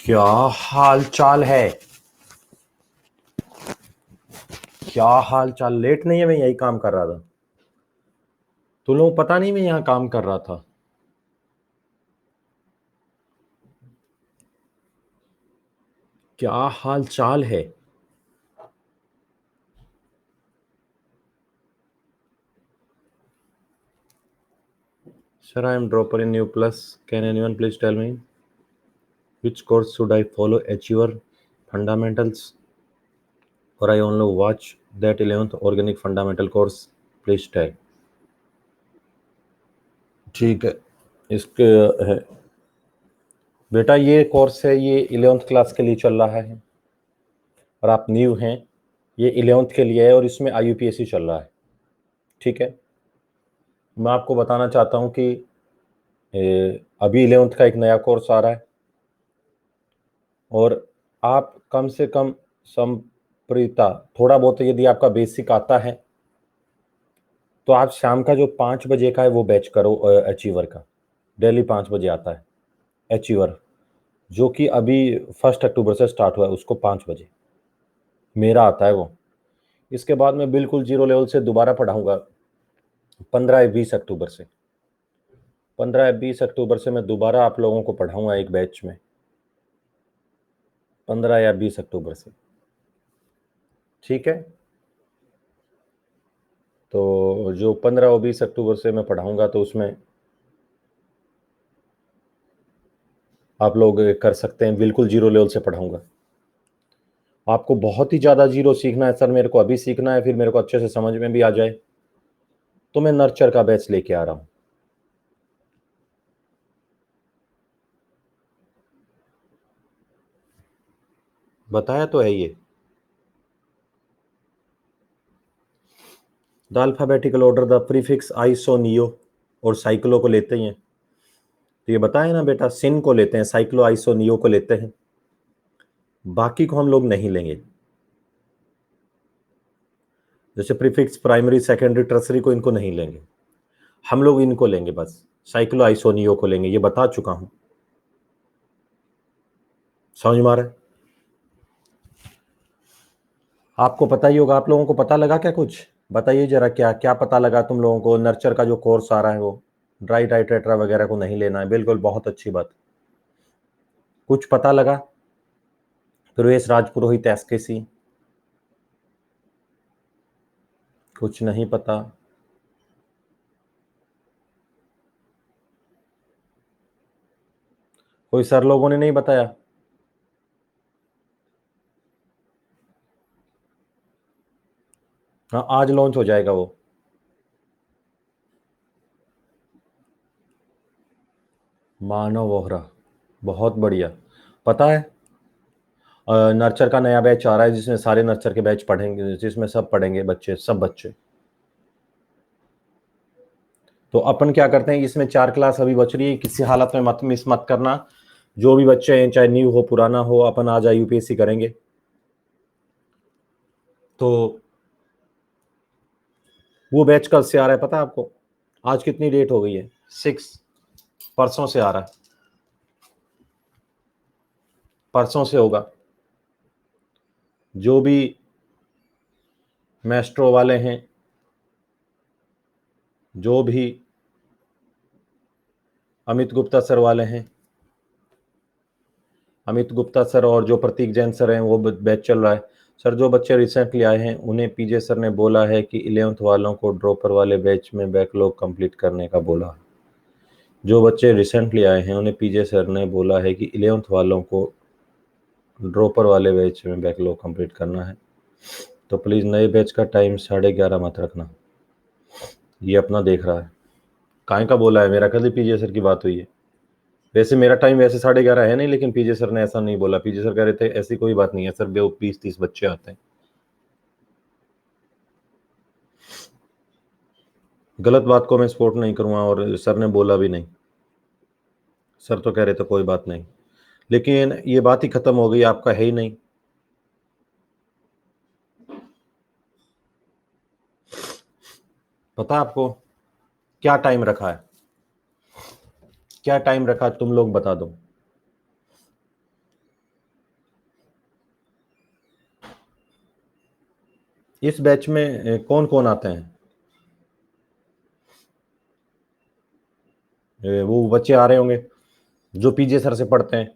क्या हाल चाल है। क्या हाल चाल। लेट नहीं है, मैं यही काम कर रहा था। तुम लोग पता नहीं मैं यहाँ काम कर रहा था। क्या हाल चाल है। Sir, I am dropper in new plus. Can anyone please tell me which course should I follow? Achiever, fundamentals, or I only watch that 11th organic fundamental course? Please tell। ठीक है। इसके है बेटा, ये कोर्स है, ये 11th class के लिए चल रहा है और आप न्यू हैं। ये 11th के लिए है और इसमें IUPAC चल रहा है। ठीक है। मैं आपको बताना चाहता हूँ कि अभी 11th का एक नया कोर्स आ रहा है और आप कम से कम संप्रीता थोड़ा बहुत यदि आपका बेसिक आता है तो आप शाम का जो 5 बजे का है वो बैच करो। अचीवर का डेली 5 बजे आता है अचीवर, जो कि अभी 1 अक्टूबर से स्टार्ट हुआ है, उसको 5 बजे मेरा आता है वो। इसके बाद मैं बिल्कुल जीरो लेवल से दोबारा पढ़ाऊंगा 15 या 20 अक्टूबर से। 15 या 20 अक्टूबर से मैं दोबारा आप लोगों को पढ़ाऊंगा एक बैच में, 15 या 20 अक्टूबर से। ठीक है। तो जो 15 और 20 अक्टूबर से मैं पढ़ाऊंगा तो उसमें आप लोग कर सकते हैं। बिल्कुल जीरो लेवल से पढ़ाऊंगा। आपको बहुत ही ज़्यादा जीरो सीखना है सर, मेरे को अभी सीखना है, फिर मेरे को अच्छे से समझ में भी आ जाए, तो मैं नर्चर का बैच लेके आ रहा हूं। बताया तो है ये। The alphabetical order, the prefix iso neo और साइक्लो को लेते हैं। तो ये बताया ना बेटा, सिन को लेते हैं, साइक्लो आइसो नियो को लेते हैं, बाकी को हम लोग नहीं लेंगे। जैसे प्रीफिक्स प्राइमरी सेकेंडरी टर्सरी को, इनको नहीं लेंगे हम लोग, इनको लेंगे बस, साइक्लो आइसो नियो को लेंगे। ये बता चुका हूं, समझ में आ रहा है। आपको पता ही होगा। आप लोगों को पता लगा क्या कुछ? बताइए जरा, क्या क्या पता लगा तुम लोगों को? नर्चर का जो कोर्स आ रहा है वो ड्राई टाइट्रेट्रा वगैरह को नहीं लेना है, बिल्कुल, बहुत अच्छी बात। कुछ पता लगा? प्रवेश राजपुरोहित एसकेसी, कुछ नहीं पता? कोई सर लोगों ने नहीं बताया? हाँ, आज लॉन्च हो जाएगा वो। मानव वोहरा, बहुत बढ़िया। पता है, नर्चर का नया बैच आ रहा है जिसमें सारे नर्चर के बैच पढ़ेंगे, जिसमें सब पढ़ेंगे बच्चे, सब बच्चे। तो अपन क्या करते हैं, इसमें 4 क्लास अभी बच रही है, किसी हालत में मत मिस मत करना। जो भी बच्चे हैं, चाहे न्यू हो पुराना हो, अपन आज IUPAC करेंगे। तो वो बैच कल से आ रहा है, पता है आपको? आज कितनी डेट हो गई है? 6। परसों से आ रहा है, परसों से होगा। जो भी मैस्ट्रो वाले हैं, जो भी अमित गुप्ता सर वाले हैं, अमित गुप्ता सर और जो प्रतीक जैन सर हैं, वो बैच चल रहा है। सर, जो बच्चे रिसेंटली आए हैं उन्हें पीजे सर ने बोला है कि 11th वालों को ड्रॉपर वाले बैच में बैकलॉग कंप्लीट करने का बोला। जो बच्चे रिसेंटली आए हैं उन्हें पीजे सर ने बोला है कि 11th वालों को ड्रॉपर वाले बैच में बैकलॉग कंप्लीट करना है। तो प्लीज़ नए बैच का टाइम 11:30 मत रखना। ये अपना देख रहा है। काहे का बोला है? मेरा कल ही पीजे सर की बात हुई है। वैसे मेरा टाइम वैसे 11:30 है नहीं, लेकिन पीजे सर ने ऐसा नहीं बोला। पीजे सर कह रहे थे ऐसी कोई बात नहीं है सर, 20-30 बच्चे आते हैं। गलत बात को मैं सपोर्ट नहीं करूँगा और सर ने बोला भी नहीं। सर तो कह रहे थे कोई बात नहीं, लेकिन ये बात ही खत्म हो गई, आपका है ही नहीं। पता आपको क्या टाइम रखा है? क्या टाइम रखा तुम लोग बता दो। इस बैच में कौन कौन आते हैं? वो बच्चे आ रहे होंगे जो पीजे सर से पढ़ते हैं,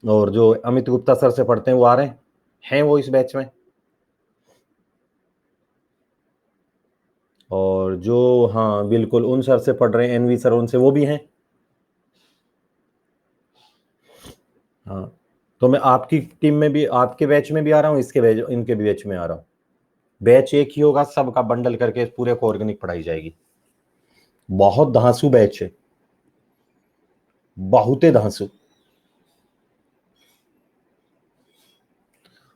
और जो अमित गुप्ता सर से पढ़ते हैं वो आ रहे हैं वो इस बैच में। और जो, हाँ बिल्कुल, उन सर से पढ़ रहे हैं, एनवी सर, उनसे, वो भी हैं। हाँ, तो मैं आपकी टीम में भी, आपके बैच में भी आ रहा हूँ, इसके बैच, इनके भी बैच में आ रहा हूँ। बैच एक ही होगा, सबका बंडल करके पूरे को ऑर्गेनिक पढ़ाई जाएगी। बहुत धांसू बैच है, बहुत धांसू।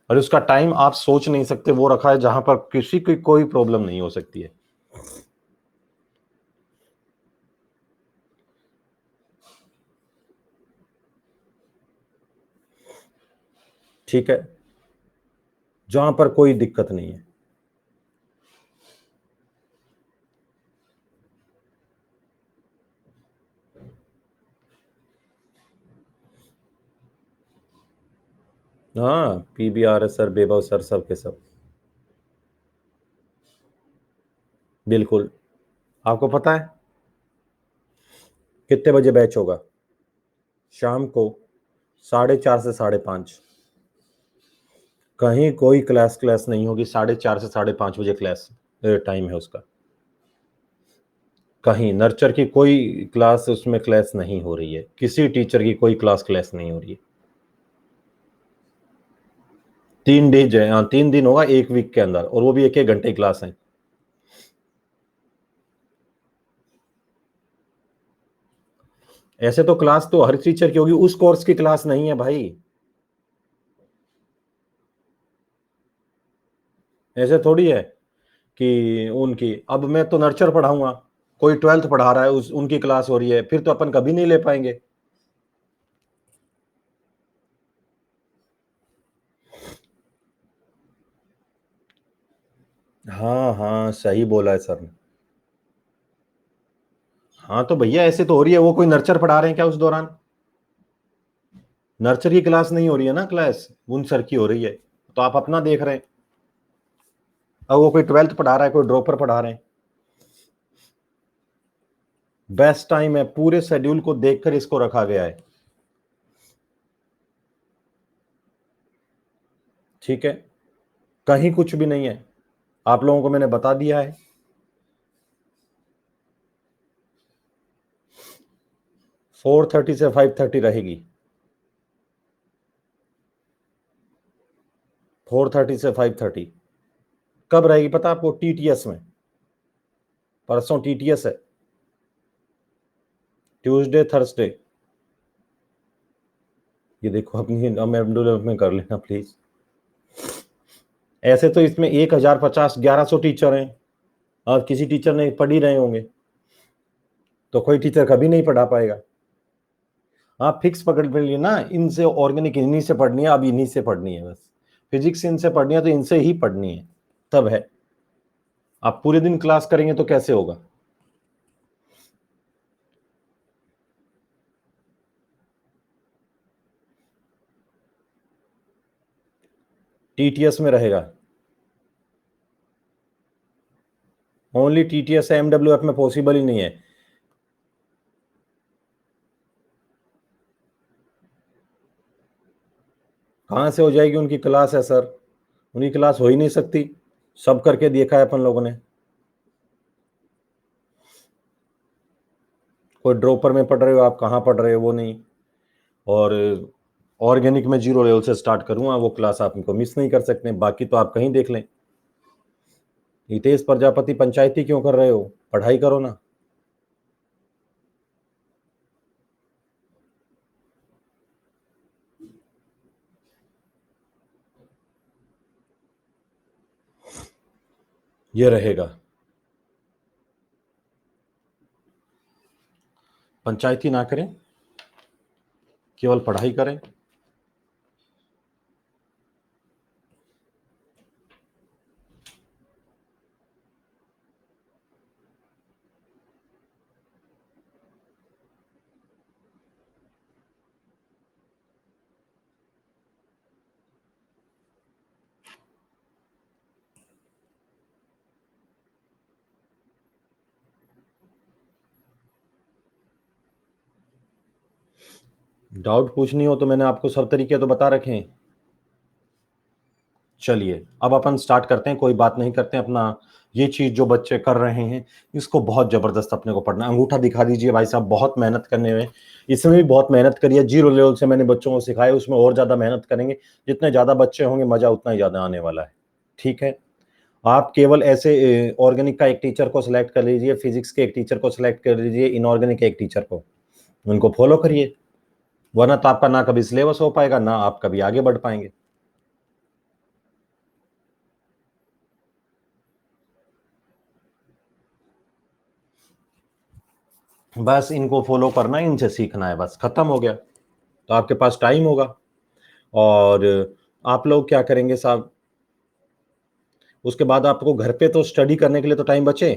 और उसका टाइम आप सोच नहीं सकते वो रखा है, जहां पर किसी की कोई प्रॉब्लम नहीं हो सकती है। ठीक है, जहां पर कोई दिक्कत नहीं है। हाँ, पीबीआर सर, बेबव सर, सब के सब। बिल्कुल। आपको पता है कितने बजे बैच होगा? शाम को 4:30 से 5:30। कहीं कोई क्लास क्लास नहीं होगी, 4:30 से 5:30 बजे क्लास टाइम है उसका। कहीं नर्चर की कोई क्लास, उसमें क्लास नहीं हो रही है, किसी टीचर की कोई क्लास नहीं हो रही है। 3 डेज है, हाँ 3 दिन होगा एक वीक के अंदर, और वो भी 1-1 घंटे की क्लास है। ऐसे तो क्लास तो हर टीचर की होगी, उस कोर्स की क्लास नहीं है भाई। ऐसे थोड़ी है कि उनकी, अब मैं तो नर्चर पढ़ाऊंगा, कोई 12th पढ़ा रहा है, उस उनकी क्लास हो रही है, फिर तो अपन कभी नहीं ले पाएंगे। हाँ हाँ, सही बोला है सर ने। हाँ तो भैया ऐसे तो हो रही है, वो कोई नर्चर पढ़ा रहे हैं क्या उस दौरान? नर्चर की क्लास नहीं हो रही है ना, क्लास उन सर की हो रही है, तो आप अपना देख रहे हैं। अब वो कोई 12th पढ़ा रहा है, कोई ड्रॉपर पढ़ा रहे हैं। बेस्ट टाइम है, पूरे शेड्यूल को देखकर इसको रखा गया है। ठीक है, कहीं कुछ भी नहीं है, आप लोगों को मैंने बता दिया है। 4:30 से 5:30 रहेगी। 4:30 से 5:30। कब रहेगी पता आपको? टीटीएस में। परसों टीटीएस है, ट्यूसडे थर्सडे। ये देखो अपनी अमेंडो में कर लेना प्लीज। ऐसे तो इसमें 1050 1100 टीचर हैं, और किसी टीचर ने पढ़ ही रहे होंगे, तो कोई टीचर कभी नहीं पढ़ा पाएगा। आप फिक्स पकड़ लिए ना, इनसे ऑर्गेनिक इन्हीं से पढ़नी है, अब इन्हीं से पढ़नी है बस। फिजिक्स इनसे पढ़नी है तो इनसे ही पढ़नी है, तब है। आप पूरे दिन क्लास करेंगे तो कैसे होगा? टीटीएस में रहेगा, ओनली टीटीएस है, एमडब्ल्यूएफ में पॉसिबल ही नहीं है। कहां से हो जाएगी? उनकी क्लास है सर, उनकी क्लास हो ही नहीं सकती। सब करके देखा है अपन लोगों ने। कोई ड्रॉपर में पढ़ रहे हो आप, कहाँ पढ़ रहे हो वो नहीं। और ऑर्गेनिक में 0 लेवल से स्टार्ट करूंगा, वो क्लास आप इनको मिस नहीं कर सकते, बाकी तो आप कहीं देख लें। हितेश प्रजापति पंचायती क्यों कर रहे हो? पढ़ाई करो ना। ये रहेगा, पंचायती ना करें, केवल पढ़ाई करें। डाउट पूछनी हो तो मैंने आपको सब तरीके तो बता रखे हैं। चलिए अब अपन स्टार्ट करते हैं, कोई बात नहीं, करते हैं अपना। ये चीज जो बच्चे कर रहे हैं इसको बहुत जबरदस्त अपने को पढ़ना। अंगूठा दिखा दीजिए भाई साहब, बहुत मेहनत करने में, इसमें भी बहुत मेहनत करिए। जीरो लेवल से मैंने बच्चों को सिखाया, उसमें और ज्यादा मेहनत करेंगे। जितने ज्यादा बच्चे होंगे मजा उतना ही ज्यादा आने वाला है। ठीक है, आप केवल ऐसे ऑर्गेनिक का एक टीचर को सिलेक्ट कर लीजिए, फिजिक्स के एक टीचर को सिलेक्ट कर लीजिए, इनऑर्गेनिक के एक टीचर को, उनको फॉलो करिए। वरना तो आपका ना कभी सिलेबस हो पाएगा, ना आप कभी आगे बढ़ पाएंगे। बस इनको फॉलो करना है, इनसे सीखना है, बस खत्म हो गया। तो आपके पास टाइम होगा। और आप लोग क्या करेंगे साहब, उसके बाद आपको घर पे तो स्टडी करने के लिए तो टाइम बचे।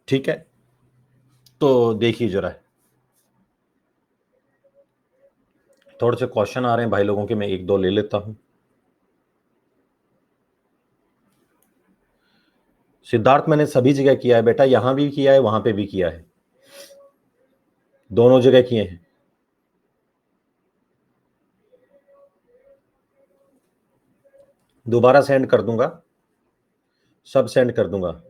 ठीक है, तो देखिए जरा, थोड़े से क्वेश्चन आ रहे हैं भाई लोगों के, मैं एक दो ले लेता हूं। सिद्धार्थ मैंने सभी जगह किया है बेटा, यहां भी किया है वहां पे भी किया है, दोनों जगह किए हैं। दोबारा सेंड कर दूंगा, सब सेंड कर दूंगा।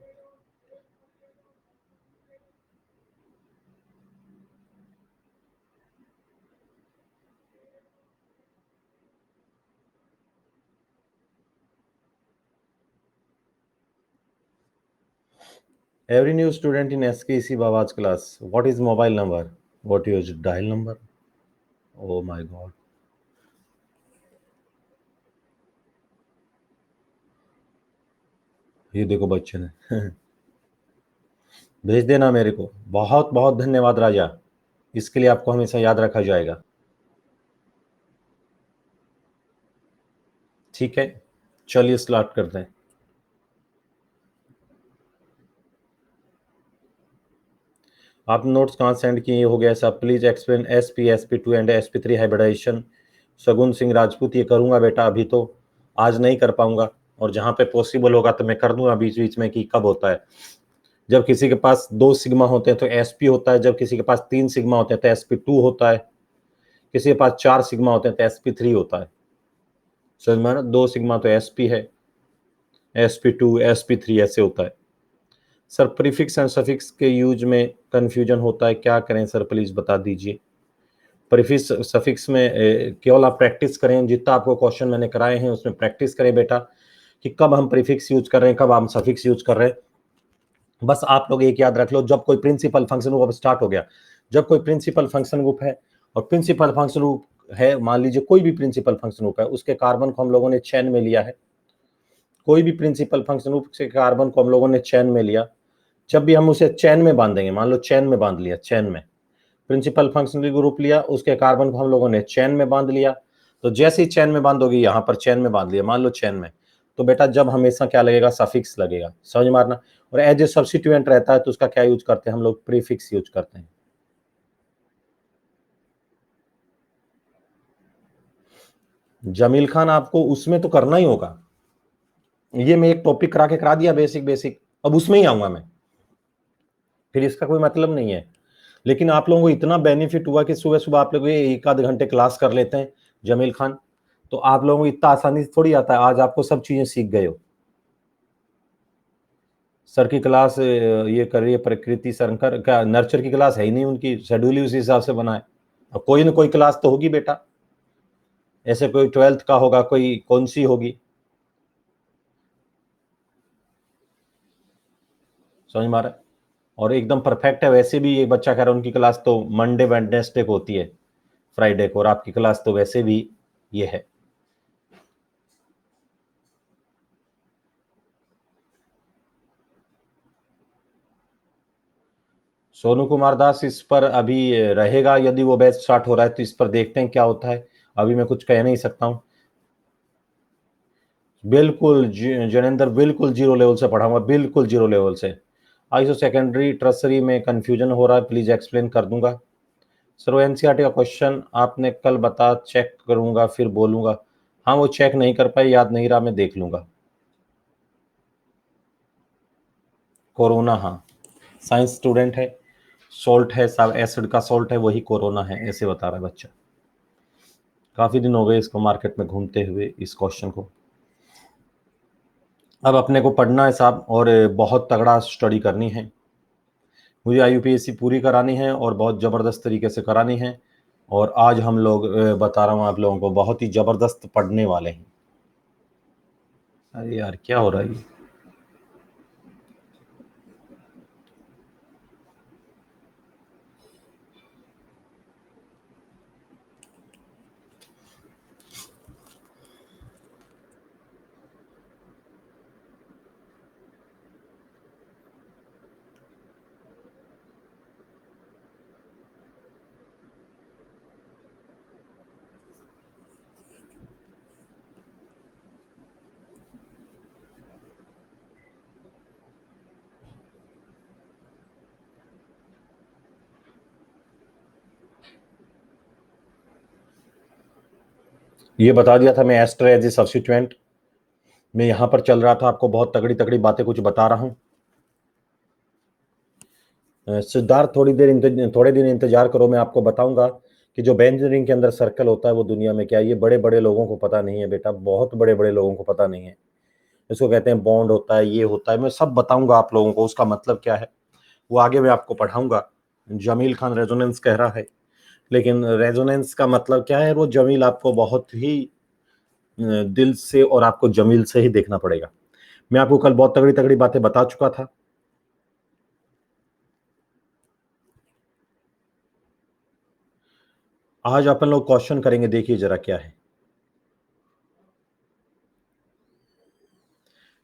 Every new student in SKC Bawaj class, what is mobile number? What is dial number? Oh my God. ये देखो बच्चे ने भेज देना मेरे को। बहुत बहुत धन्यवाद राजा, इसके लिए आपको हमेशा याद रखा जाएगा। ठीक है, चलिए स्टार्ट करते हैं। आप नोट्स कहाँ सेंड किए, हो गया साहब। Please explain SP SP2 and SP3 hybridization. Sagun Singh Rajput, ये करूंगा बेटा, अभी तो आज नहीं कर पाऊंगा, और जहां पे पॉसिबल होगा तो मैं कर दूंगा बीच बीच में, कि कब होता है। जब किसी के पास 2 सिग्मा होते हैं तो SP होता है, जब किसी के पास 3 सिग्मा होते हैं तो SP2 होता है, किसी के पास 4 सिग्मा होते हैं तो SP3 होता है। समझ में आ रहा? 2 सिग्मा तो SP है, SP2 SP3 ऐसे होता है। सर प्रीफिक्स एंड सफिक्स के यूज में कंफ्यूजन होता है, क्या करें सर प्लीज बता दीजिए। प्रीफिक्स सफिक्स में केवल आप प्रैक्टिस करें, जितना आपको क्वेश्चन मैंने कराए हैं उसमें प्रैक्टिस करें बेटा, कि कब हम प्रीफिक्स यूज कर रहे हैं, कब हम सफिक्स यूज कर रहे हैं। बस आप लोग एक याद रख लो, जब कोई प्रिंसिपल फंक्शन ग्रुप स्टार्ट हो गया, जब कोई प्रिंसिपल फंक्शन ग्रुप है, और प्रिंसिपल फंक्शन ग्रुप है, मान लीजिए कोई भी प्रिंसिपल फंक्शन ग्रुप है, उसके कार्बन को हम लोगों ने चेन में लिया है, कोई भी प्रिंसिपल फंक्शन ग्रुप से कार्बन को हम लोगों ने चेन में लिया, जब भी हम उसे चेन में बांधेंगे, मान लो चेन में बांध लिया, चेन में प्रिंसिपल फंक्शनल ग्रुप लिया, उसके कार्बन को हम लोगों ने चेन में बांध लिया, तो जैसे ही चेन में बांधोगे, यहां पर चेन में बांध लिया, मान लो चेन में, तो बेटा जब हमेशा क्या लगेगा, सफिक्स लगेगा। समझ मारना। और एज ए सब्स्टिट्यूएंट रहता है तो उसका क्या यूज करते हैं हम लोग, प्रीफिक्स यूज करते हैं। जमील खान आपको उसमें तो करना ही होगा, ये मैं एक टॉपिक करा के करा दिया बेसिक बेसिक, अब उसमें ही आऊंगा मैं, फिर इसका कोई मतलब नहीं है। लेकिन आप लोगों को इतना बेनिफिट हुआ कि सुबह सुबह आप लोग ये 1 आध घंटे क्लास कर लेते हैं जमील खान, तो आप लोगों को इतना आसानी से थोड़ी आता है, आज आपको सब चीजें सीख गए हो। सर की क्लास ये कर रही है प्रकृति शंकर, क्या नर्चर की क्लास है ही नहीं, उनकी शेड्यूल ही उसी हिसाब से बना है। अब कोई ना कोई क्लास तो होगी बेटा, ऐसे कोई 12th का होगा, कोई कौन सी होगी। समझ में आ रहा है? और एकदम परफेक्ट है, वैसे भी एक बच्चा कह रहा है उनकी क्लास तो मंडे वेडनेसडे को होती है, फ्राइडे को, और आपकी क्लास तो वैसे भी ये है। सोनू कुमार दास इस पर अभी रहेगा, यदि वो बैच स्टार्ट हो रहा है तो इस पर देखते हैं क्या होता है, अभी मैं कुछ कह नहीं सकता हूं। बिल्कुल जनेंद्र, बिल्कुल जीरो लेवल से पढ़ाऊंगा, बिल्कुल जीरो लेवल से। आईसो सेकेंडरी ट्रसरी में कंफ्यूजन हो रहा है, प्लीज एक्सप्लेन कर दूंगा। सर वो एनसीईआरटी का क्वेश्चन आपने कल बता, चेक करूंगा फिर बोलूंगा। हाँ वो चेक नहीं कर पाई, याद नहीं रहा, मैं देख लूंगा। कोरोना, हाँ साइंस स्टूडेंट है, सॉल्ट है साहब, एसिड का सॉल्ट है, वही कोरोना है, ऐसे बता रहा है बच्चा। काफी दिन हो गए इसको मार्केट में घूमते हुए इस क्वेश्चन को। अब अपने को पढ़ना है साहब, और बहुत तगड़ा स्टडी करनी है। मुझे IUPAC पूरी करानी है और बहुत ज़बरदस्त तरीके से करानी है। और आज हम लोग बता रहा हूँ आप लोगों को, बहुत ही ज़बरदस्त पढ़ने वाले हैं। अरे यार क्या हो रहा है? ये बता दिया था मैं, एस्टर एज ए सब्स्टिट्यूएंट मैं यहां पर चल रहा था, आपको बहुत तगड़ी तगड़ी बातें कुछ बता रहा हूं। सिद्धार्थ थोड़े दिन इंतजार करो, मैं आपको बताऊंगा कि जो बेंजीन के अंदर सर्कल होता है वो दुनिया में क्या है। ये बड़े बड़े लोगों को पता नहीं है बेटा, बहुत बड़े बड़े लोगों को पता नहीं है। इसको कहते हैं बॉन्ड होता है, ये होता है, मैं सब बताऊंगा आप लोगों को, उसका मतलब क्या है वो आगे मैं आपको पढ़ाऊंगा। जमील खान रेजोनेंस कह रहा है, लेकिन रेजोनेंस का मतलब क्या है वो जमील आपको बहुत ही दिल से और आपको जमील से ही देखना पड़ेगा। मैं आपको कल बहुत तगड़ी तगड़ी बातें बता चुका था। आज अपन लोग क्वेश्चन करेंगे, देखिए जरा क्या है।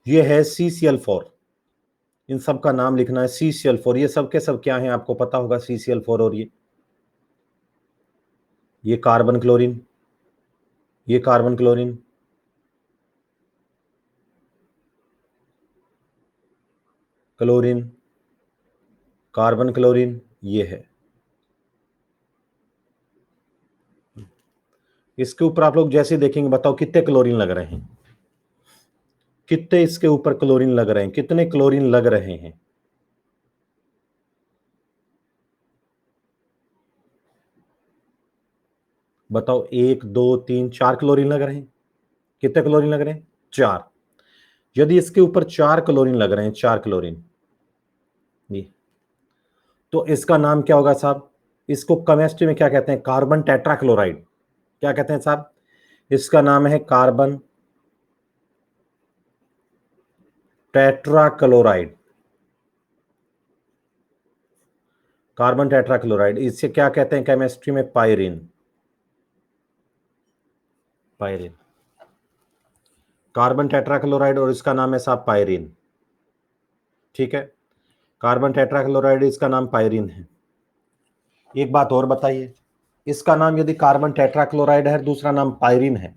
ये है CCl4, इन सब का नाम लिखना है CCl4। ये सब के सब क्या है आपको पता होगा, CCl4। और ये कार्बन क्लोरीन, ये carbon chlorine, chlorine, carbon chlorine, ये है। इसके ऊपर आप लोग जैसे देखेंगे, बताओ कितने क्लोरीन लग रहे हैं, कितने इसके ऊपर क्लोरीन लग रहे हैं, कितने क्लोरीन लग रहे हैं। बताओ, 1 2 3 4 क्लोरीन लग रहे हैं। कितने क्लोरीन लग रहे हैं? 4। यदि इसके ऊपर 4 क्लोरीन लग रहे हैं, 4 क्लोरीन, ये तो इसका नाम क्या होगा साहब? इसको केमिस्ट्री में क्या कहते हैं? Carbon tetrachloride. क्या कहते हैं साहब? इसका नाम है कार्बन टेट्राक्लोराइड। कार्बन टेट्राक्लोराइड, इसे क्या कहते हैं केमिस्ट्री में? पायरीन। पायरीन, कार्बन टेट्राक्लोराइड, और इसका नाम है साहब पायरीन। ठीक है, कार्बन टेट्राक्लोराइड, इसका नाम पायरीन है। एक बात और बताइए, इसका नाम यदि कार्बन टेट्राक्लोराइड है, दूसरा नाम पायरीन है,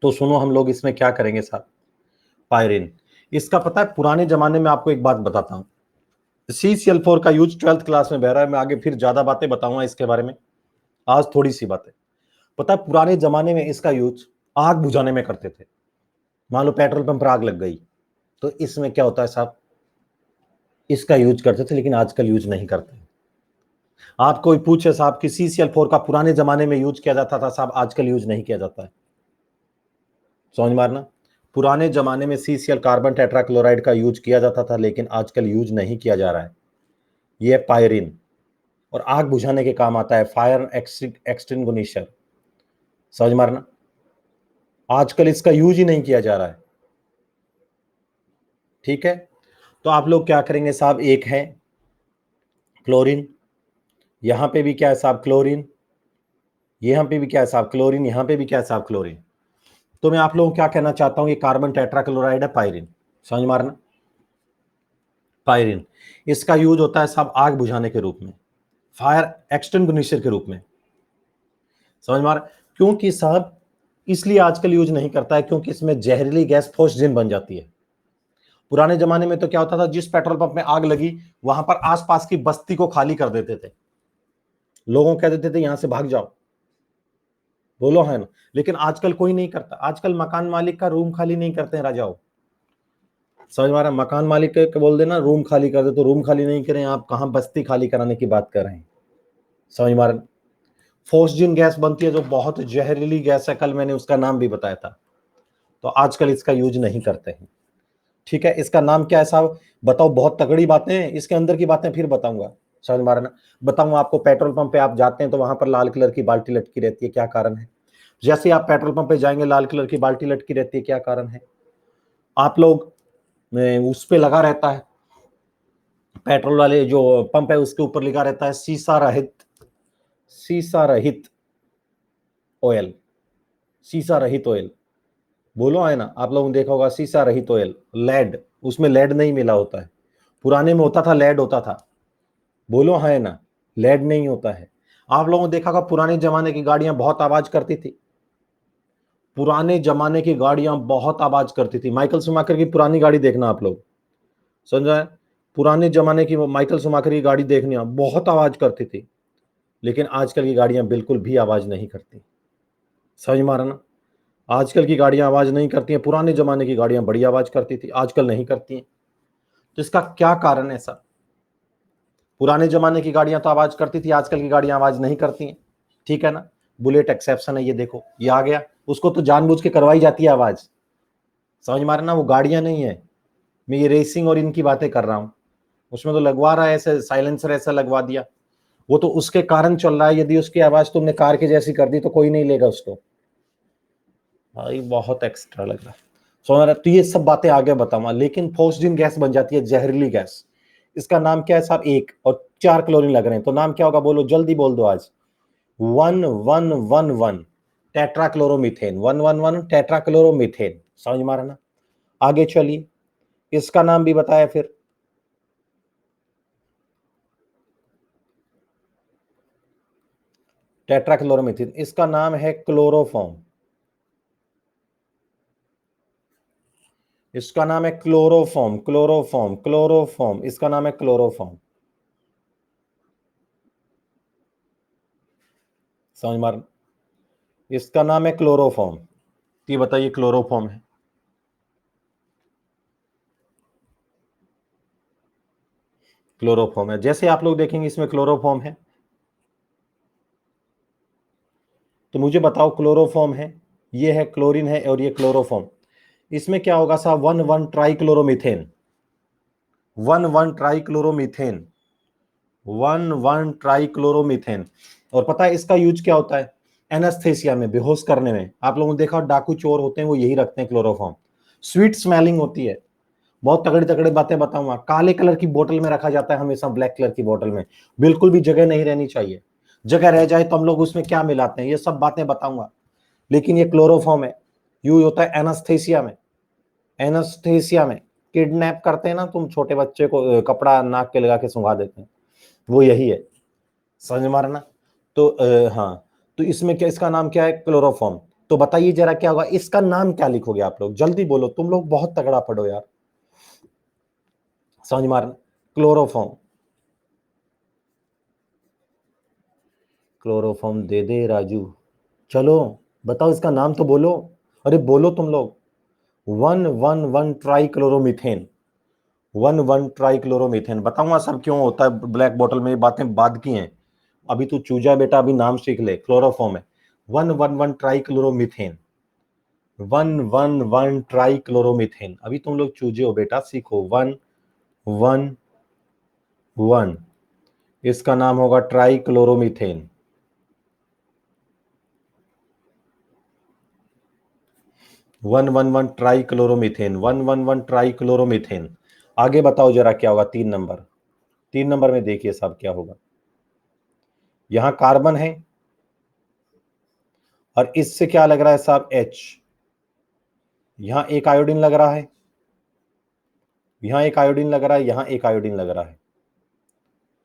तो सुनो हम लोग इसमें क्या करेंगे साहब? पायरीन, इसका पता है पुराने जमाने में, आपको एक बात बताता हूं, CCl4 का यूज 12th क्लास में बह रहा है, मैं आगे फिर ज्यादा बातें बताऊंगा इसके बारे में। आज थोड़ी सी बातें पता है, पुराने जमाने में इसका यूज आग बुझाने में करते थे। मान लो पेट्रोल पंप पर आग लग गई, तो इसमें क्या होता है साहब, इसका यूज करते थे, लेकिन आजकल यूज नहीं करते। आप कोई पूछे साहब कि CCl4 का पुराने जमाने में यूज किया जाता था साहब, आजकल यूज नहीं किया जाता है। समझ मारना, पुराने जमाने में CCl कार्बन टेट्राक्लोराइड का यूज किया जाता था, लेकिन आजकल यूज नहीं किया जा रहा है। यह पायरीन, और आग बुझाने के काम आता है, फायर एक्सटिंग्विशर। समझ मारना, आजकल इसका यूज ही नहीं किया जा रहा है। ठीक है, तो आप लोग क्या करेंगे साहब? एक है क्लोरीन, यहां पे भी क्या है साहब? क्लोरीन। यहां पे भी क्या है साहब? क्लोरीन। यहां पे भी क्या है साहब? क्लोरीन। तो मैं आप लोगों को क्या कहना चाहता हूं, ये कार्बन टेट्राक्लोराइड है, पायरीन। समझ मारना, पायरीन, इसका यूज होता है साहब आग बुझाने के रूप में, फायर एक्सटिंग्विशर के रूप में। समझ मार, क्योंकि साहब इसलिए आजकल यूज नहीं करता है, क्योंकि इसमें जहरीली गैस फोस्जिन बन जाती है। पुराने जमाने में तो क्या होता था, जिस पेट्रोल पंप में आग लगी, वहां पर आसपास की बस्ती को खाली कर देते थे, लोगों को कह देते थे यहां से भाग जाओ। बोलो है ना। लेकिन आजकल कोई नहीं करता, आजकल मकान मालिक का रूम खाली नहीं करते हैं राजाओं। समझ में आ रहा है? मकान मालिक को बोल देना रूम खाली कर दे, तो रूम खाली नहीं करें, आप कहाँ बस्ती खाली कराने की बात कर रहे हैं? समझ में आ रहा है? फोस्जिन गैस बनती है जो बहुत जहरीली गैस है, कल मैंने उसका नाम भी बताया था, तो आजकल इसका यूज नहीं करते हैं। ठीक है, इसका नाम क्या है साहब? बताओ, बहुत तगड़ी बातें हैं, इसके अंदर की बातें फिर बताऊंगा। समझ में आ रहा है ना? बताऊंगा आपको, पेट्रोल पंप पे आप जाते हैं तो वहां पर लाल कलर की बाल्टी लटकी रहती है, क्या कारण है? जैसे आप पेट्रोल पंप पे जाएंगे, लाल कलर की बाल्टी लटकी रहती है, क्या कारण है? आप लोग उस पे लगा रहता है, पेट्रोल वाले जो पंप है उसके ऊपर लिखा रहता है शीशा रहित ऑयल, शीशा रहित ऑयल। बोलो है ना, आप लोगों ने देखा होगा शीशा रहित ऑयल, लेड, उसमें लेड नहीं मिला होता है। पुराने में होता था, लेड होता था। बोलो है ना, लेड नहीं होता है। आप लोगों ने देखा होगा पुराने जमाने की गाड़ियां बहुत आवाज करती थी, पुराने जमाने की गाड़ियां बहुत आवाज करती थी। माइकल शुमाकर की पुरानी गाड़ी देखना आप लोग, समझ रहे हैं? पुराने जमाने की माइकल शुमाकर की गाड़ी देखनी, बहुत आवाज करती थी। लेकिन आजकल की गाड़ियां बिल्कुल भी आवाज नहीं करती। समझ मारा ना? आजकल की गाड़ियां आवाज नहीं करती हैं, पुराने जमाने की गाड़ियां बड़ी आवाज करती थी, आजकल नहीं करती हैं। तो इसका क्या कारण है ऐसा? पुराने जमाने की गाड़ियां तो आवाज करती थी, आजकल की गाड़ियां आवाज नहीं करती हैं। ठीक है ना? बुलेट एक्सेप्शन है, ये देखो ये आ गया, उसको तो जानबूझ के करवाई जाती है आवाज। समझ मारे ना? वो गाड़ियां नहीं है, मैं ये रेसिंग और इनकी बातें कर रहा हूं। उसमें तो लगवा रहा है ऐसे, साइलेंसर ऐसा लगवा दिया, वो तो उसके कारण चल रहा है। यदि उसकी आवाज तुमने कार की जैसी कर दी तो कोई नहीं लेगा उसको। भाई बहुत एक्स्ट्रा लग रहा है, समझ रहा है? तो ये सब बातें आगे बताऊंगा। लेकिन फोस्जिन गैस बन जाती है, जहरीली गैस। इसका नाम क्या है साहब? 1 और 4 क्लोरीन लग रहे हैं, तो नाम क्या होगा? बोलो जल्दी बोल दो आज। 1111 टेट्राक्लोरोमीथेन, 111 टेट्राक्लोरोमीथेन। समझ मारा ना? आगे चलिए, इसका नाम भी बताया फिर। टेट्राक्लोरोमीथेन, इसका नाम है क्लोरोफॉर्म। इसका नाम है क्लोरोफॉर्म, क्लोरोफॉर्म, क्लोरोफॉर्म, इसका नाम है क्लोरोफॉर्म। समझ मार, इसका नाम है क्लोरोफॉर्म। ये बताइए, क्लोरोफॉर्म है। क्लोरोफॉर्म है, जैसे आप लोग देखेंगे इसमें क्लोरोफॉर्म है, तो मुझे बताओ क्लोरोफॉर्म है, ये है क्लोरीन है और ये क्लोरोफॉर्म। इसमें क्या होगा साहब? 1,1 ट्राइक्लोरोमीथेन, 1,1 ट्राइक्लोरोमीथेन, 1,1 ट्राइक्लोरोमीथेन। और पता है इसका यूज क्या होता है? एनेस्थेसिया में, बेहोश करने में। आप लोगों ने देखा डाकू चोर होते हैं वो यही रखते हैं क्लोरोफॉर्म। स्वीट स्मेलिंग होती है, बहुत तगड़ी तगड़ी बातें बताऊंगा। काले कलर की बोतल में रखा जाता है हमेशा, ब्लैक कलर की बोतल में बिल्कुल भी जगह नहीं रहनी चाहिए। जगह रह जाए तो हम लोग उसमें क्या मिलाते हैं, ये सब बातें बताऊंगा। लेकिन ये क्लोरोफॉर्म है, यूज होता है एनास्थेसिया में। एनास्थेसिया में किडनैप करते हैं ना, तुम छोटे बच्चे को कपड़ा नाक के लगा के सुंघा देते हैं, वो यही है। समझ मारना? तो हाँ, तो इसमें क्या, इसका नाम क्या है? क्लोरोफॉर्म। तो बताइए जरा क्या होगा, इसका नाम क्या लिखोगे आप लोग? जल्दी बोलो, तुम लोग बहुत तगड़ा पढ़ो यार। समझ मारना? क्लोरोफॉर्म, क्लोरोफॉर्म दे दे राजू। चलो बताओ, इसका नाम तो बोलो। अरे बोलो तुम लोग। 1,1 ट्राइक्लोरोमीथेन, 1,1 ट्राइक्लोरोमीथेन। बताऊंगा सब क्यों होता है ब्लैक बॉटल में, ये बातें बाद की हैं। अभी तू चूजा बेटा, अभी नाम सीख ले। क्लोरोफॉर्म है 1,1 ट्राइक्लोरोमीथेन, 1,1 ट्राइक्लोरोमीथेन। अभी तुम लोग चूजे हो बेटा, सीखो। 1,1, इसका नाम होगा ट्राइक्लोरोमीथेन। 1,1 ट्राइक्लोरोमीथेन, 1,1 ट्राइक्लोरोमीथेन। आगे बताओ जरा क्या होगा? 3 नंबर, 3 नंबर में देखिए साहब क्या होगा। यहां कार्बन है और इससे क्या लग रहा है साहब? H। यहां एक आयोडीन लग रहा है, यहां एक आयोडीन लग रहा है, यहां एक आयोडीन लग रहा है।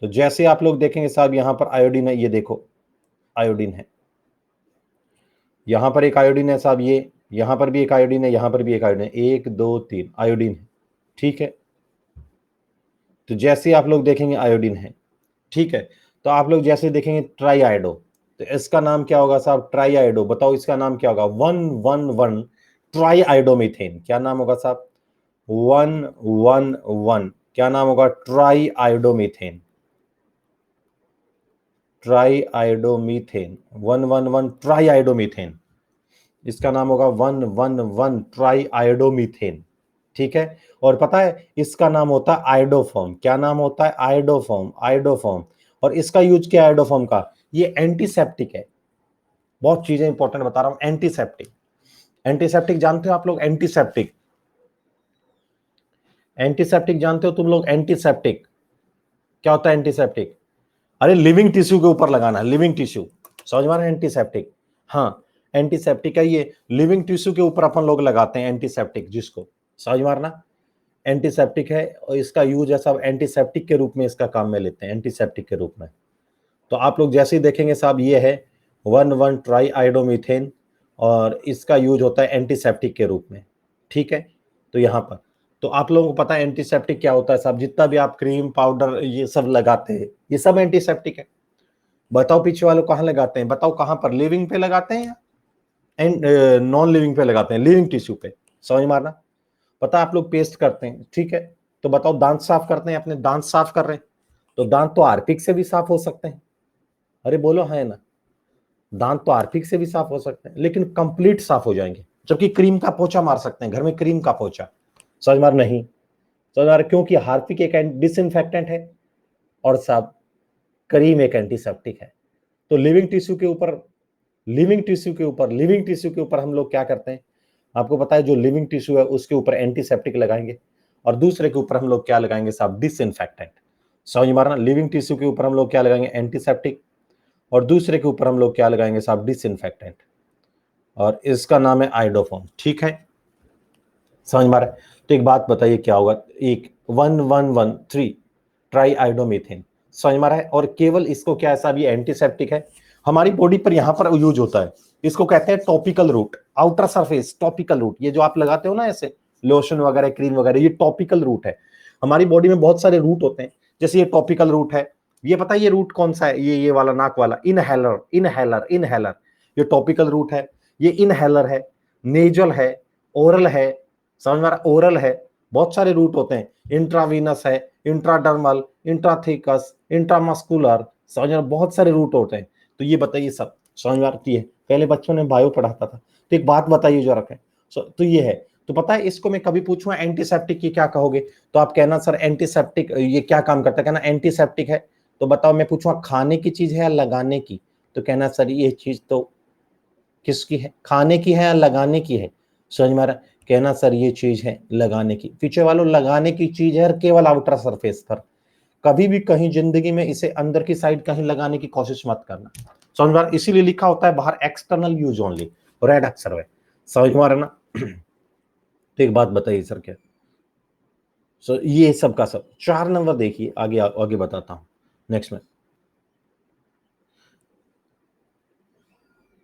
तो जैसे आप लोग देखेंगे साहब, यहां पर आयोडीन है, ये देखो आयोडीन है। यहां पर एक आयोडीन है साहब, ये यहां पर भी एक आयोडीन है, यहां पर भी एक आयोडीन है। 1 2 3 आयोडीन है। ठीक है, तो जैसे आप लोग देखेंगे आयोडीन है। ठीक है, तो आप लोग जैसे देखेंगे ट्राई आयोडो, तो इसका नाम क्या होगा साहब? Try iodo. बताओ इसका नाम क्या होगा? 1,1 ट्राई आयोडोमीथेन। क्या नाम होगा साहब? 111, क्या नाम होगा? ट्राई आयोडोमीथेन, ट्राई आयोडोमीथेन, 111 ट्राई आयोडोमीथेन, इसका नाम होगा 111 ट्राई आयोडोमीथेन। ठीक है, और पता है इसका नाम होता है आयोडोफॉर्म। क्या नाम होता है? Iodoform, iodoform. और इसका यूज क्या है आयोडोफॉर्म का? ये एंटीसेप्टिक है। बहुत चीजें इंपॉर्टेंट बता रहा हूं। एंटीसेप्टिक, एंटीसेप्टिक जानते हो आप लोग? एंटीसेप्टिक, एंटीसेप्टिक जानते हो तुम लोग? एंटीसेप्टिक क्या होता है? एंटीसेप्टिक, अरे लिविंग टिश्यू के ऊपर लगाना है, लिविंग टिश्यू, समझ में? एंटीसेप्टिक, हाँ एंटीसेप्टिक है ये, लिविंग टिश्यू के ऊपर अपन लोग लगाते हैं एंटीसेप्टिक, जिसको समझ मारना एंटीसेप्टिक है। और इसका यूज है सब एंटीसेप्टिक के रूप में, इसका काम में लेते हैं एंटीसेप्टिक के रूप में। तो आप लोग जैसे ही देखेंगे साहब, ये है 1,1 ट्राई आयोडोमीथेन, और इसका यूज होता है एंटीसेप्टिक के रूप में। ठीक है, तो यहाँ पर तो आप लोगों को पता है एंटीसेप्टिक क्या होता है साहब? जितना भी आप क्रीम पाउडर ये सब लगाते हैं, ये सब एंटीसेप्टिक है। बताओ पीछे वालों कहाँ लगाते हैं? बताओ कहाँ पर? लिविंग पे लगाते हैं या एंड नॉन लिविंग पे लगाते हैं? लिविंग टिश्यू पे, समझ मारना। पता आप लोग पेस्ट करते हैं, ठीक है, तो बताओ दांत साफ करते हैं, अपने दांत साफ कर रहे हैं, तो दांत तो हार्पिक से भी साफ हो सकते हैं। अरे बोलो है ना, दांत तो हार्पिक से भी साफ हो सकते हैं, लेकिन कंप्लीट साफ हो जाएंगे। जबकि क्रीम का पोछा मार सकते हैं घर में, क्रीम का पोछा, समझ मार नहीं समझ मार, क्योंकि हार्पिक एक डिसइंफेक्टेंट है और साहब क्रीम एक एंटीसेप्टिक है। तो लिविंग टिश्यू के ऊपर, लिविंग टिश्यू के ऊपर, लिविंग टिश्यू के ऊपर हम लोग क्या करते हैं? आपको पता है जो लिविंग टिश्यू है उसके ऊपर एंटीसेप्टिक लगाएंगे, और दूसरे के ऊपर हम लोग क्या लगाएंगे साहब? डिसइंफेक्टेंट। समझ मारना, लिविंग टिश्यू के ऊपर हम लोग क्या लगाएंगे? एंटीसेप्टिक, और दूसरे के ऊपर हम लोग क्या लगाएंगे साहब? डिसइंफेक्टेंट, और इसका नाम है आयोडोफॉर्म। ठीक है, समझ मारा। तो एक बात बताइए क्या होगा? एक 1,113 ट्राई आयोडोमीथेन, समझ मारा है। और केवल इसको क्या है साहब? ये एंटीसेप्टिक है, हमारी बॉडी पर यहां पर यूज होता है। इसको कहते हैं topical route, outer surface topical route. ये जो आप लगाते हो ना ऐसे लोशन वगैरह, क्रीम वगैरह, ये टॉपिकल रूट है। हमारी बॉडी में बहुत सारे रूट होते हैं, जैसे ये टॉपिकल रूट है। ये पता है ये रूट कौन सा है? ये वाला नाक वाला, इनहेलर, इनहेलर, इनहेलर, ये टॉपिकल रूट है। ये इनहेलर है, नेजल है, ओरल है, समझ में आ रहा? ओरल है, बहुत सारे रूट होते हैं। इंट्रावीनस है, इंट्राडर्मल, इंट्राथेकस, इंट्रामस्कुलर, समझ में? बहुत सारे रूट होते हैं। तो ये बताइए सब समझ में आती है? पहले बच्चों ने बायो पढ़ाता था। तो एक बात बताइए जो रखें, तो ये है। तो पता है इसको मैं कभी पूछूंगा एंटीसेप्टिक की क्या कहोगे, तो आप कहना सर एंटीसेप्टिक ये क्या काम करता है? कहना एंटीसेप्टिक है। तो बताओ मैं पूछूंगा खाने की चीज है या लगाने की, तो कहना सर ये चीज तो किसकी है? खाने की है या लगाने की है? समझ में आ रहा? कहना सर ये चीज है लगाने की। पीछे वालों लगाने की चीज है, केवल आउटर सरफेस पर। कभी भी कहीं जिंदगी में इसे अंदर की साइड कहीं लगाने की कोशिश मत करना। समझ में आ रहा? इसीलिए लिखा होता है बाहर एक्सटर्नल यूज ओनली, रेड अक्षर में। समझ में आ रहा ना? तो एक बात बताइए सर क्या, सो ये सब का सब 4 नंबर देखिए, आगे आगे बताता हूं नेक्स्ट में।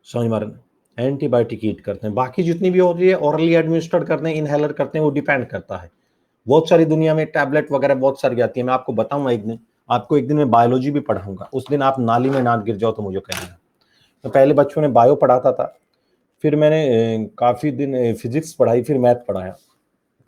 समझ में आ रहा है? एंटीबायोटिक हीट करते हैं, बाकी जितनी भी हो रही है ओरली एडमिनिस्ट्रेट करते हैं, इनहेलर करते हैं, वो डिपेंड करता है। बहुत सारी दुनिया में टैबलेट वगैरह बहुत सारी आती है। मैं आपको बताऊंगा एक दिन, आपको एक दिन में बायोलॉजी भी पढ़ाऊंगा, उस दिन आप नाली में ना गिर जाओ तो मुझे कहना। तो पहले बच्चों ने बायो पढ़ाता था, फिर मैंने काफी दिन फिजिक्स पढ़ाई, फिर मैथ पढ़ाया,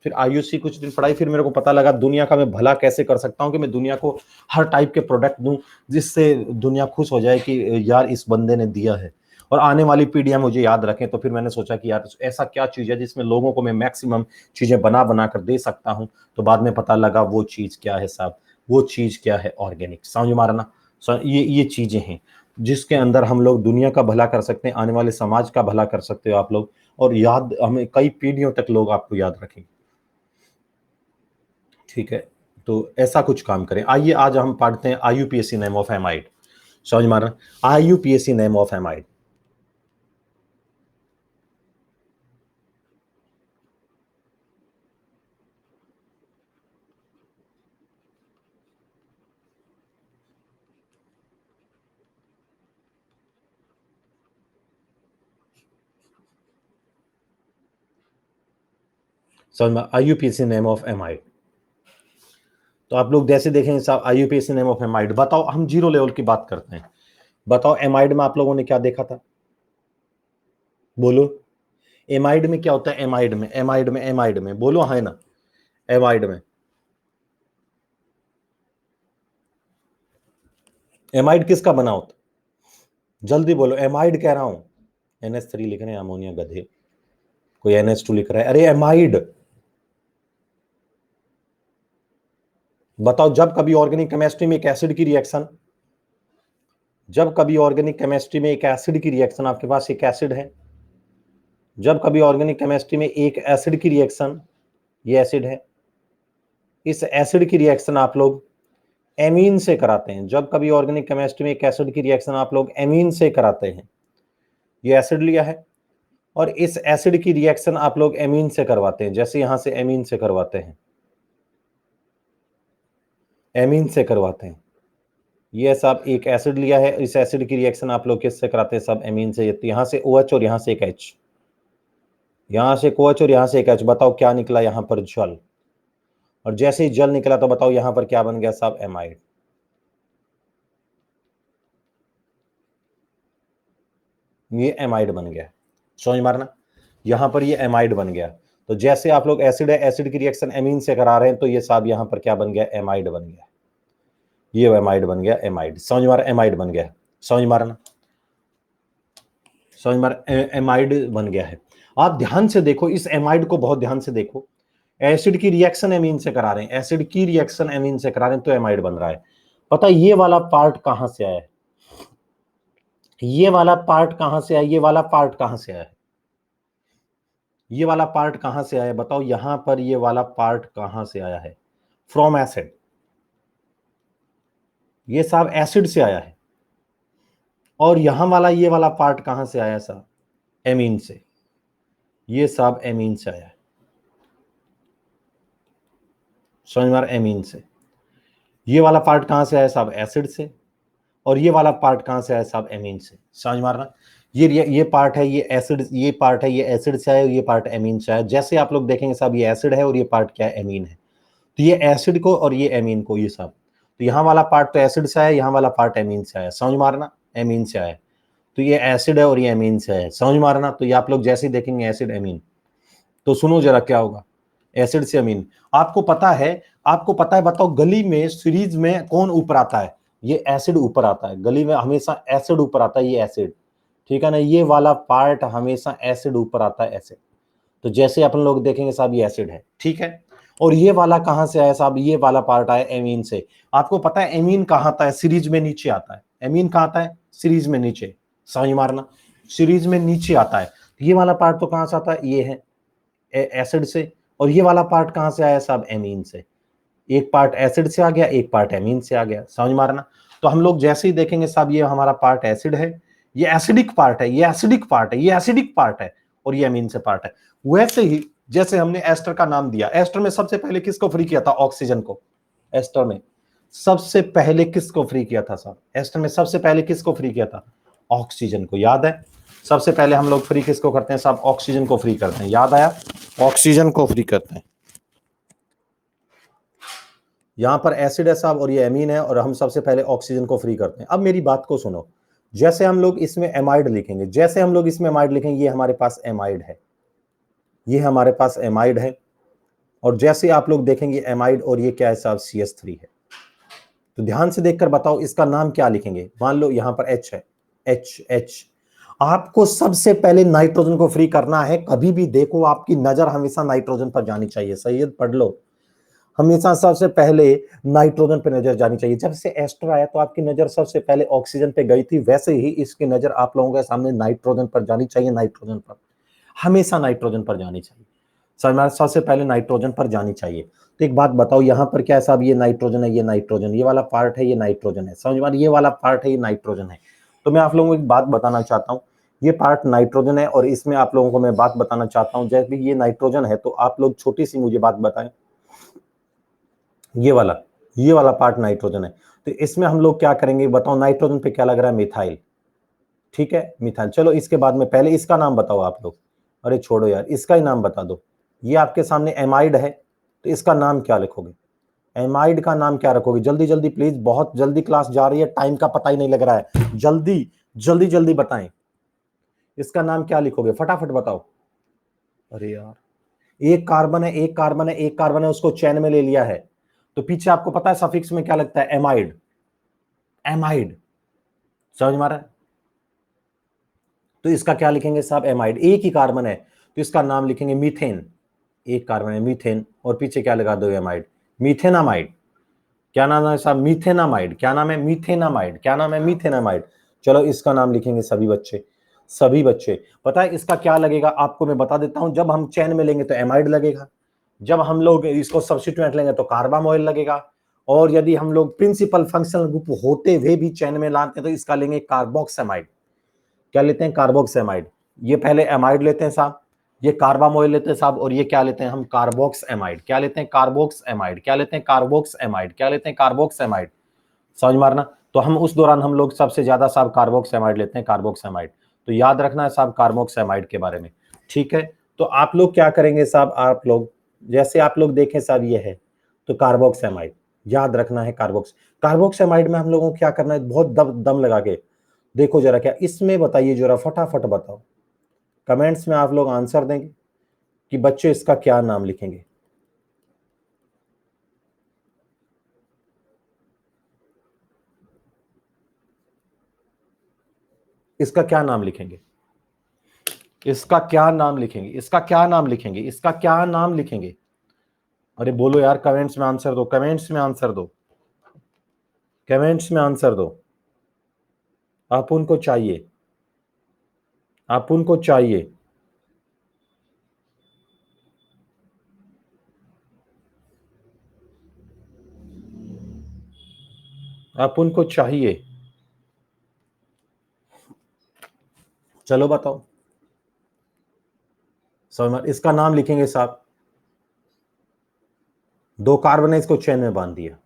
फिर आईयूसी कुछ दिन पढ़ाई। फिर मेरे को पता लगा दुनिया का मैं भला कैसे कर सकता हूँ, कि मैं दुनिया को हर टाइप के प्रोडक्ट दूं जिससे दुनिया खुश हो जाए कि यार इस बंदे ने दिया है, और आने वाली पीढ़ियां मुझे याद रखें। तो फिर मैंने सोचा कि यार ऐसा क्या चीज है जिसमें लोगों को मैं मैक्सिमम चीजें बना बना कर दे सकता हूं। तो बाद में पता लगा वो चीज क्या है साहब? वो चीज क्या है? ऑर्गेनिक। समझ मारा ना? ये चीजें हैं जिसके अंदर हम लोग दुनिया का भला कर सकते हैं, आने वाले समाज का भला कर सकते हो आप लोग, और याद हमें कई पीढ़ियों तक लोग आपको याद रखेंगे। ठीक है, तो ऐसा कुछ काम करें। आइए आज हम पढ़ते हैं आईयूपीएसी नेम ऑफ एमाइड। समझ मारा? IUPAC name of amide. समझ में? IUPAC name of amide. तो आप लोग जैसे देखेंगे साहब आईयूपीएसी नेम ऑफ एमाइड। बताओ हम जीरो लेवल की बात करते हैं, बताओ एमाइड में आप लोगों ने क्या देखा था? बोलो एमाइड में क्या होता है? एमाइड में, एमाइड में, एमाइड में बोलो है ना? एमाइड में। एमाइड किसका बना होता? जल्दी बोलो, एमाइड कह रहा हूं। NH3 लिख रहे हैं, अमोनिया गधे। कोई NH2 लिख रहा है, अरे एमाइड। बताओ, जब कभी ऑर्गेनिक केमिस्ट्री में एक एसिड की रिएक्शन, जब कभी ऑर्गेनिक केमिस्ट्री में एक एसिड की रिएक्शन, आपके पास एक एसिड है, जब कभी ऑर्गेनिक केमिस्ट्री में एक एसिड की रिएक्शन, ये एसिड है, इस एसिड की रिएक्शन आप लोग एमीन से कराते हैं। जब कभी ऑर्गेनिक केमिस्ट्री में एक एसिड की रिएक्शन आप लोग एमीन से कराते हैं, ये एसिड लिया है और इस एसिड की रिएक्शन आप लोग एमीन से करवाते हैं। जैसे यहां से एमीन से करवाते हैं, एमीन से करवाते हैं, ये सब एक एसिड लिया है, इस एसिड की रिएक्शन आप लोग किससे कराते हैं? सब एमीन से। यहां से OH और यहां से एक H, यहां से OH और यहां से एक H। बताओ क्या निकला यहां पर? जल। और जैसे ही जल निकला तो बताओ यहां पर क्या बन गया? सब एमाइड। ये एमाइड बन गया, समझ मारना, यहां पर ये एमाइड बन गया। तो जैसे आप लोग एसिड है, एसिड की रिएक्शन एमीन से करा रहे हैं, तो ये सब यहां पर क्या बन गया? एमाइड बन गया। ये एमाइड बन गया, एमाइड। समझ मार, एमाइड बन गया, समझ मारना, समझ मार, एमाइड बन गया है। आप ध्यान से देखो इस एमाइड को, बहुत ध्यान से देखो। एसिड की रिएक्शन एमीन से करा रहे हैं, एसिड की रिएक्शन एमीन से करा रहे हैं, तो एमाइड बन रहा है। पता ये वाला पार्ट कहां से आया है? ये वाला पार्ट कहां से आया? ये वाला पार्ट कहां से आया है? ये वाला पार्ट कहां से आया? बताओ यहां पर ये वाला पार्ट कहां से आया है? From acid. ये सब एसिड से आया है। और यहां वाला ये वाला पार्ट कहां से आया? साहब एमीन से। ये सब एमीन से आया है, समझ मार, एमीन से। ये वाला पार्ट कहां से आया? साहब एसिड से। और ये वाला पार्ट कहां से आया? साहब एमीन से। समझ मारना, ये पार्ट है, ये एसिड, ये पार्ट है, ये एसिड से आया, ये पार्ट एमीन से आया। जैसे आप लोग देखेंगे साहब, ये एसिड है और ये पार्ट क्या है? एमीन है। तो ये एसिड को और ये एमीन को, ये सब, तो यहाँ वाला पार्ट तो एसिड से आया, यहाँ वाला पार्ट एमीन से आया। समझ मारना, एमीन से आया। तो ये एसिड है और ये एमीन से आया। समझ मारना। तो ये आप लोग जैसे ही देखेंगे एसिड एमीन, तो सुनो जरा क्या होगा? एसिड से अमीन। आपको पता है, आपको पता है, बताओ गली में सीरीज में कौन ऊपर आता है? ये एसिड ऊपर आता है। गली में हमेशा एसिड ऊपर आता है, ये एसिड, ठीक है ना? ये वाला पार्ट हमेशा एसिड ऊपर आता है, एसिड। तो जैसे अपन लोग देखेंगे साहब, ये एसिड है, ठीक है। और ये वाला कहां से आया साहब? ये वाला पार्ट आया एमीन से। आपको पता है एमीन कहां आता है? सीरीज में नीचे आता है। एमीन कहां आता है? सीरीज में नीचे। समझ मारना, सीरीज में नीचे आता है। ये वाला पार्ट तो कहां से आता है? ये है एसिड से। और ये वाला पार्ट कहां से आया साहब? एमीन से। एक पार्ट एसिड से आ गया, एक पार्ट एमीन से आ गया। समझ मारना। तो हम लोग जैसे ही देखेंगे साहब, ये हमारा पार्ट एसिड है, ये एसिडिक पार्ट है, ये एसिडिक पार्ट है, ये एसिडिक पार्ट है, और ये एमीन से पार्ट है। वैसे ही जैसे हमने एस्टर का नाम दिया, एस्टर में सबसे पहले किसको फ्री किया था? ऑक्सीजन को। एस्टर में सबसे पहले किसको फ्री किया था साहब? एस्टर में सबसे पहले किसको फ्री किया था? ऑक्सीजन को। याद है? सबसे पहले हम लोग फ्री किसको करते हैं साहब? ऑक्सीजन को फ्री करते हैं। याद आया? ऑक्सीजन को फ्री करते हैं। यहां पर एसिड है साहब और ये एमीन है, और हम सबसे पहले ऑक्सीजन को फ्री करते हैं। अब मेरी बात को सुनो, जैसे हम लोग इसमें एमाइड लिखेंगे, जैसे हम लोग इसमें एमाइड लिखेंगे, ये हमारे पास एमाइड है, ये हमारे पास एमाइड है। और जैसे आप लोग देखेंगे एमाइड, और ये क्या है साहब? CH3 है। तो ध्यान से देखकर बताओ इसका नाम क्या लिखेंगे? मान लो यहां पर H है, H। आपको सबसे पहले नाइट्रोजन को फ्री करना है। कभी भी देखो, आपकी नजर हमेशा नाइट्रोजन पर जानी चाहिए। सैयद पढ़ लो, हमेशा सबसे पहले नाइट्रोजन पे नजर जानी चाहिए। जब से एस्टर आया तो आपकी नजर सबसे पहले ऑक्सीजन पे गई थी, वैसे ही इसकी नजर आप लोगों के सामने नाइट्रोजन पर जानी चाहिए। नाइट्रोजन पर हमेशा नाइट्रोजन पर जानी चाहिए। सबसे पहले नाइट्रोजन पर जानी चाहिए। तो एक बात बताओ, यहां पर क्या है साहब? ये नाइट्रोजन है, ये नाइट्रोजन, ये वाला पार्ट है, ये नाइट्रोजन है। समझ में? ये वाला पार्ट है, ये नाइट्रोजन है। तो मैं आप लोगों को एक बात बताना चाहता हूं, ये पार्ट नाइट्रोजन है, और इसमें आप लोगों को मैं बात बताना चाहता हूं, जैसे ये नाइट्रोजन है, तो आप लोग छोटी सी मुझे बात बताएं, ये वाला पार्ट नाइट्रोजन है। तो इसमें हम लोग क्या करेंगे बताओ? नाइट्रोजन पे क्या लग रहा है? मिथाइल, ठीक है, मिथाइल। चलो इसके बाद में पहले इसका नाम बताओ आप लोग। अरे छोड़ो यार, इसका ही नाम बता दो। ये आपके सामने एमाइड है, तो इसका नाम क्या लिखोगे? एमाइड का नाम क्या रखोगे? जल्दी जल्दी प्लीज, बहुत जल्दी क्लास जा रही है, टाइम का पता ही नहीं लग रहा है। जल्दी जल्दी जल्दी बताएं, इसका नाम क्या लिखोगे? फटाफट बताओ। अरे यार, एक कार्बन है, एक कार्बन है, एक कार्बन है, उसको चैन में ले लिया है, तो पीछे आपको पता है सफिक्स में क्या लगता है? एमाइड। एमाइड समझ में आ रहा है? तो इसका क्या लिखेंगे साहब? एमाइड। एक ही कार्बन है तो इसका नाम लिखेंगे मीथेन। एक कार्बन है मीथेन और पीछे क्या लगा दो? एमाइड। मीथेनामाइड। क्या नाम है साहब? मीथेनामाइड। क्या नाम है? मीथेनामाइड। क्या नाम है? मीथेनामाइड। चलो इसका नाम लिखेंगे सभी बच्चे। सभी बच्चे पता है इसका क्या लगेगा आपको मैं बता देता हूं। जब हम चैन में लेंगे तो एमाइड लगेगा, जब हम लोग इसको सब्स्टिट्यूएंट लेंगे तो कार्बामोइल लगेगा, और यदि हम लोग प्रिंसिपल फंक्शनल ग्रुप होते हुए भी चैन में लाते हैं तो इसका लेंगे कार्बोक्सेमाइड। क्या लेते हैं? कार्बोक्सेमाइड। ये पहले एमाइड लेते हैं साहब, ये कार्बामोइल लेते हैं साहब, और ये क्या लेते हैं हम? कार्बोक्स एमाइड। क्या लेते हैं? कार्बोक्स एमाइड। क्या लेते हैं? कार्बोक्स एमाइड। क्या लेते हैं? कार्बोक्स एमाइड। समझ मारना। तो हम उस दौरान हम लोग सबसे ज्यादा साहब कार्बोक्स एमाइड लेते हैं, कार्बोक्स एमाइड। तो याद रखना है साहब कार्बोक्स एमाइड के बारे में। ठीक है, तो आप लोग क्या करेंगे साहब? आप लोग जैसे आप लोग देखें साहब ये है तो कार्बोक्स एमाइड याद रखना है। कार्बोक्स कार्बोक्स एमाइड में हम लोगों को क्या करना है? बहुत दम लगा के देखो जरा, क्या इसमें बताइए जरा, फटाफट बताओ। कमेंट्स में आप लोग आंसर देंगे कि बच्चे इसका क्या नाम लिखेंगे। इसका क्या नाम लिखेंगे? इसका क्या नाम लिखेंगे? इसका क्या नाम लिखेंगे? इसका क्या नाम लिखेंगे? अरे बोलो यार, कमेंट्स में आंसर दो, कमेंट्स में आंसर दो, कमेंट्स में आंसर दो। आप उनको चाहिए, आप उनको चाहिए। आप उनको चाहिए। चलो बताओ। समझ, इसका नाम लिखेंगे साहब, दो कार्बन है इसको चेन में बांध दिया।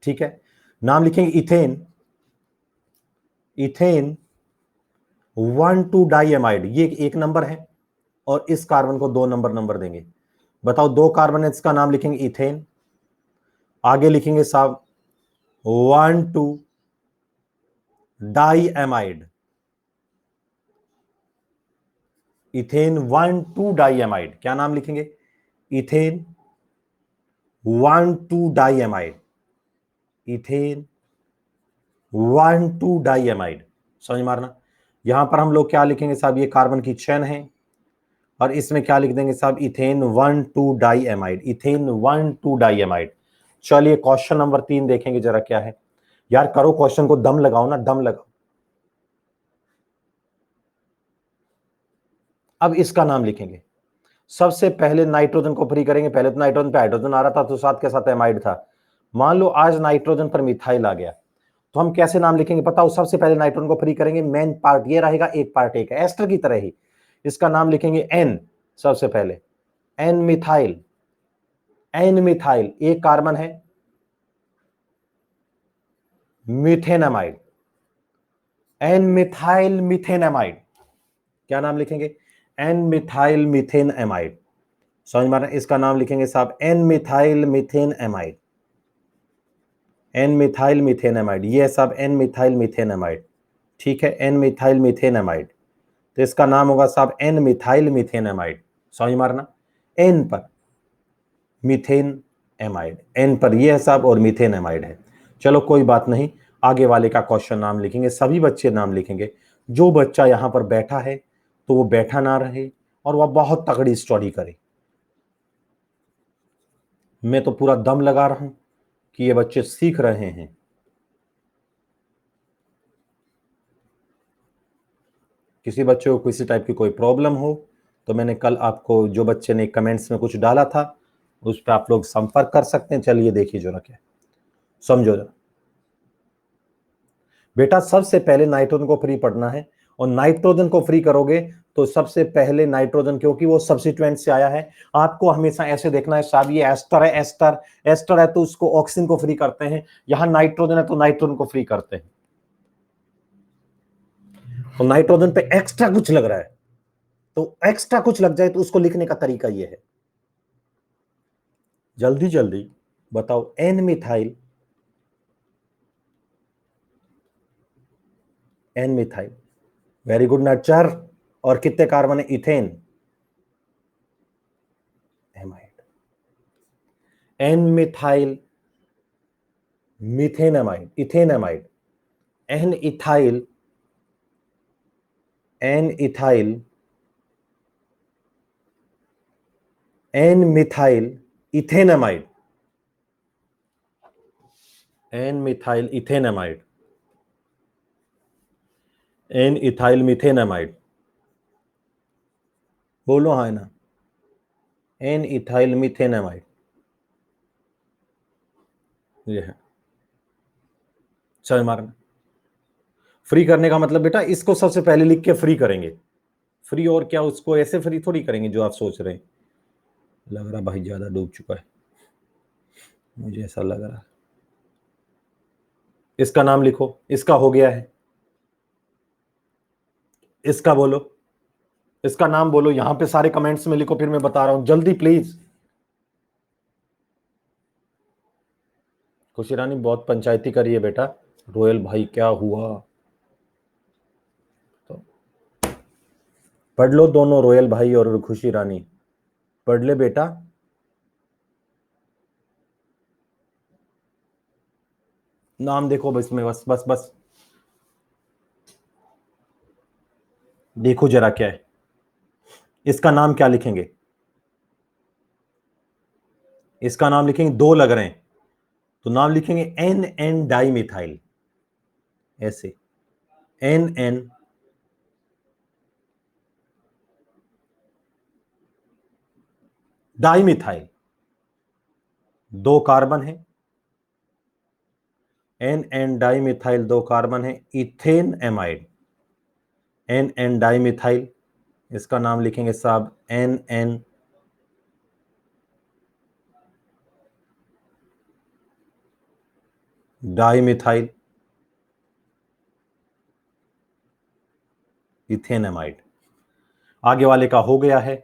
ठीक है, नाम लिखेंगे इथेन। इथेन 1,2 डाइएमाइड, ये एक नंबर है और इस कार्बन को दो नंबर देंगे। बताओ, दो कार्बन है इसका नाम लिखेंगे इथेन, आगे लिखेंगे साहब 1,2 डाइएमाइड। इथेन 1,2 डाइएमाइड। क्या नाम लिखेंगे? इथेन 1,2 डाइएमाइड। इथेन 1,2 डाइएमाइड। समझ मारना। यहां पर हम लोग क्या लिखेंगे साहब? ये कार्बन की चेन है और इसमें क्या लिख देंगे साहब? इथेन 1,2 डाइएमाइड। इथेन 1,2 डाइएमाइड। चलिए क्वेश्चन नंबर 3 देखेंगे जरा क्या है। यार करो क्वेश्चन को, दम लगाओ ना, दम लगाओ। अब इसका नाम लिखेंगे। सबसे पहले नाइट्रोजन को फ्री करेंगे। पहले तो नाइट्रोजन पे हाइड्रोजन आ रहा था तो साथ के साथ एमाइड था। मान लो आज नाइट्रोजन पर मिथाइल आ गया तो हम कैसे नाम लिखेंगे? बताओ। सबसे पहले नाइट्रोजन को फ्री करेंगे, मेन पार्ट ये रहेगा, एक पार्ट एक है, एस्टर की तरह ही। इसका नाम लिखेंगे एन। सबसे पहले एन मिथाइल। एन मिथाइल, एक कार्बन है, मिथेनामाइड। N methyl methanamide. क्या नाम लिखेंगे? N methyl methane amide. समझ में आ रहा है? इसका नाम लिखेंगे साहब N methyl methane amide. N methyl methane amide, ये है साहब एन मिथाइल मिथेन एमाइड। ठीक है, एन मिथाइल मिथेन एमाइड। तो इसका नाम होगा साहब एन मिथाइल मिथेन एमाइड। समझ मारना। एन पर मीथेन एमाइड, एन पर ये है साहब और मीथेन एमाइड है। चलो कोई बात नहीं, आगे वाले का क्वेश्चन नाम लिखेंगे, सभी बच्चे नाम लिखेंगे। जो बच्चा यहां पर बैठा है तो वो बैठा ना रहे और वह बहुत तगड़ी स्टडी करे। मैं तो पूरा दम लगा रहा हूं कि ये बच्चे सीख रहे हैं। किसी बच्चे को किसी टाइप की कोई प्रॉब्लम हो तो मैंने कल आपको, जो बच्चे ने कमेंट्स में कुछ डाला था उस पर आप लोग संपर्क कर सकते हैं। चलिए देखिए जरा क्या, समझो जरा। बेटा सबसे पहले नाइट्रोजन को फ्री पढ़ना है और नाइट्रोजन को फ्री करोगे तो सबसे पहले नाइट्रोजन, क्योंकि वो सब्स्टिट्यूएंट से आया है, आपको हमेशा ऐसे देखना है साहब ये एस्टर है, एस्टर एस्टर है तो उसको ऑक्सीजन को फ्री करते हैं, यहां नाइट्रोजन है तो नाइट्रोजन को फ्री करते हैं। तो नाइट्रोजन पे एक्स्ट्रा कुछ लग रहा है तो एक्स्ट्रा कुछ लग जाए तो उसको लिखने का तरीका ये है। जल्दी जल्दी बताओ। N methyl, N methyl, very good नटचर। और कितने कार्बन है? Ethane N methyl methanamide, ethanamide, N ethyl, N ethyl, N methyl ethanamide, N methyl ethanamide, N ethyl methanamide, बोलो हाँ ना, एन इथाइल मिथेनामाइड, ये है। चल मारना, फ्री करने का मतलब बेटा इसको सबसे पहले लिख के फ्री करेंगे, फ्री और क्या, उसको ऐसे फ्री थोड़ी करेंगे जो आप सोच रहे हैं। लग रहा भाई ज्यादा डूब चुका है, मुझे ऐसा लग रहा है। इसका नाम लिखो, इसका हो गया है, इसका बोलो, इसका नाम बोलो, यहां पे सारे कमेंट्स में लिखो, फिर मैं बता रहा हूं, जल्दी प्लीज। खुशी रानी बहुत पंचायती करी है बेटा। रोयल भाई क्या हुआ, तो पढ़ लो दोनों, रोयल भाई और खुशी रानी पढ़ ले बेटा। नाम देखो बस में, बस बस बस देखो जरा क्या है, इसका नाम क्या लिखेंगे, इसका नाम लिखेंगे, दो लग रहे हैं तो नाम लिखेंगे एन एन डाइमिथाइल, ऐसे एन एन डाइमिथाइल, दो कार्बन है, एन एन डाइमिथाइल दो कार्बन है, ethane amide, N N dimethyl, इसका नाम लिखेंगे साहब एन एन डाइमिथाइल इथेनामाइड। आगे वाले का हो गया है,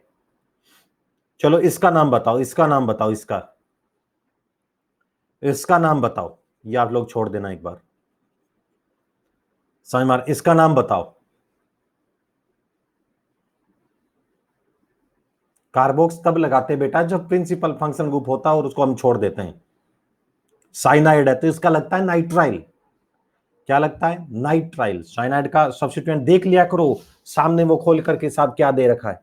चलो इसका नाम बताओ, इसका नाम बताओ, इसका नाम बताओ, ये आप लोग छोड़ देना एक बार, समझ मार, इसका नाम बताओ। कार्बोक्स तब लगाते हैं बेटा जब प्रिंसिपल फंक्शन ग्रुप होता है और उसको हम छोड़ देते हैं। साइनाइड है तो इसका लगता है नाइट्राइल, क्या लगता है, नाइट्राइल। साइनाइड का सब्स्टिट्यूएंट देख लिया करो, सामने वो खोल करके साहब क्या दे रखा है,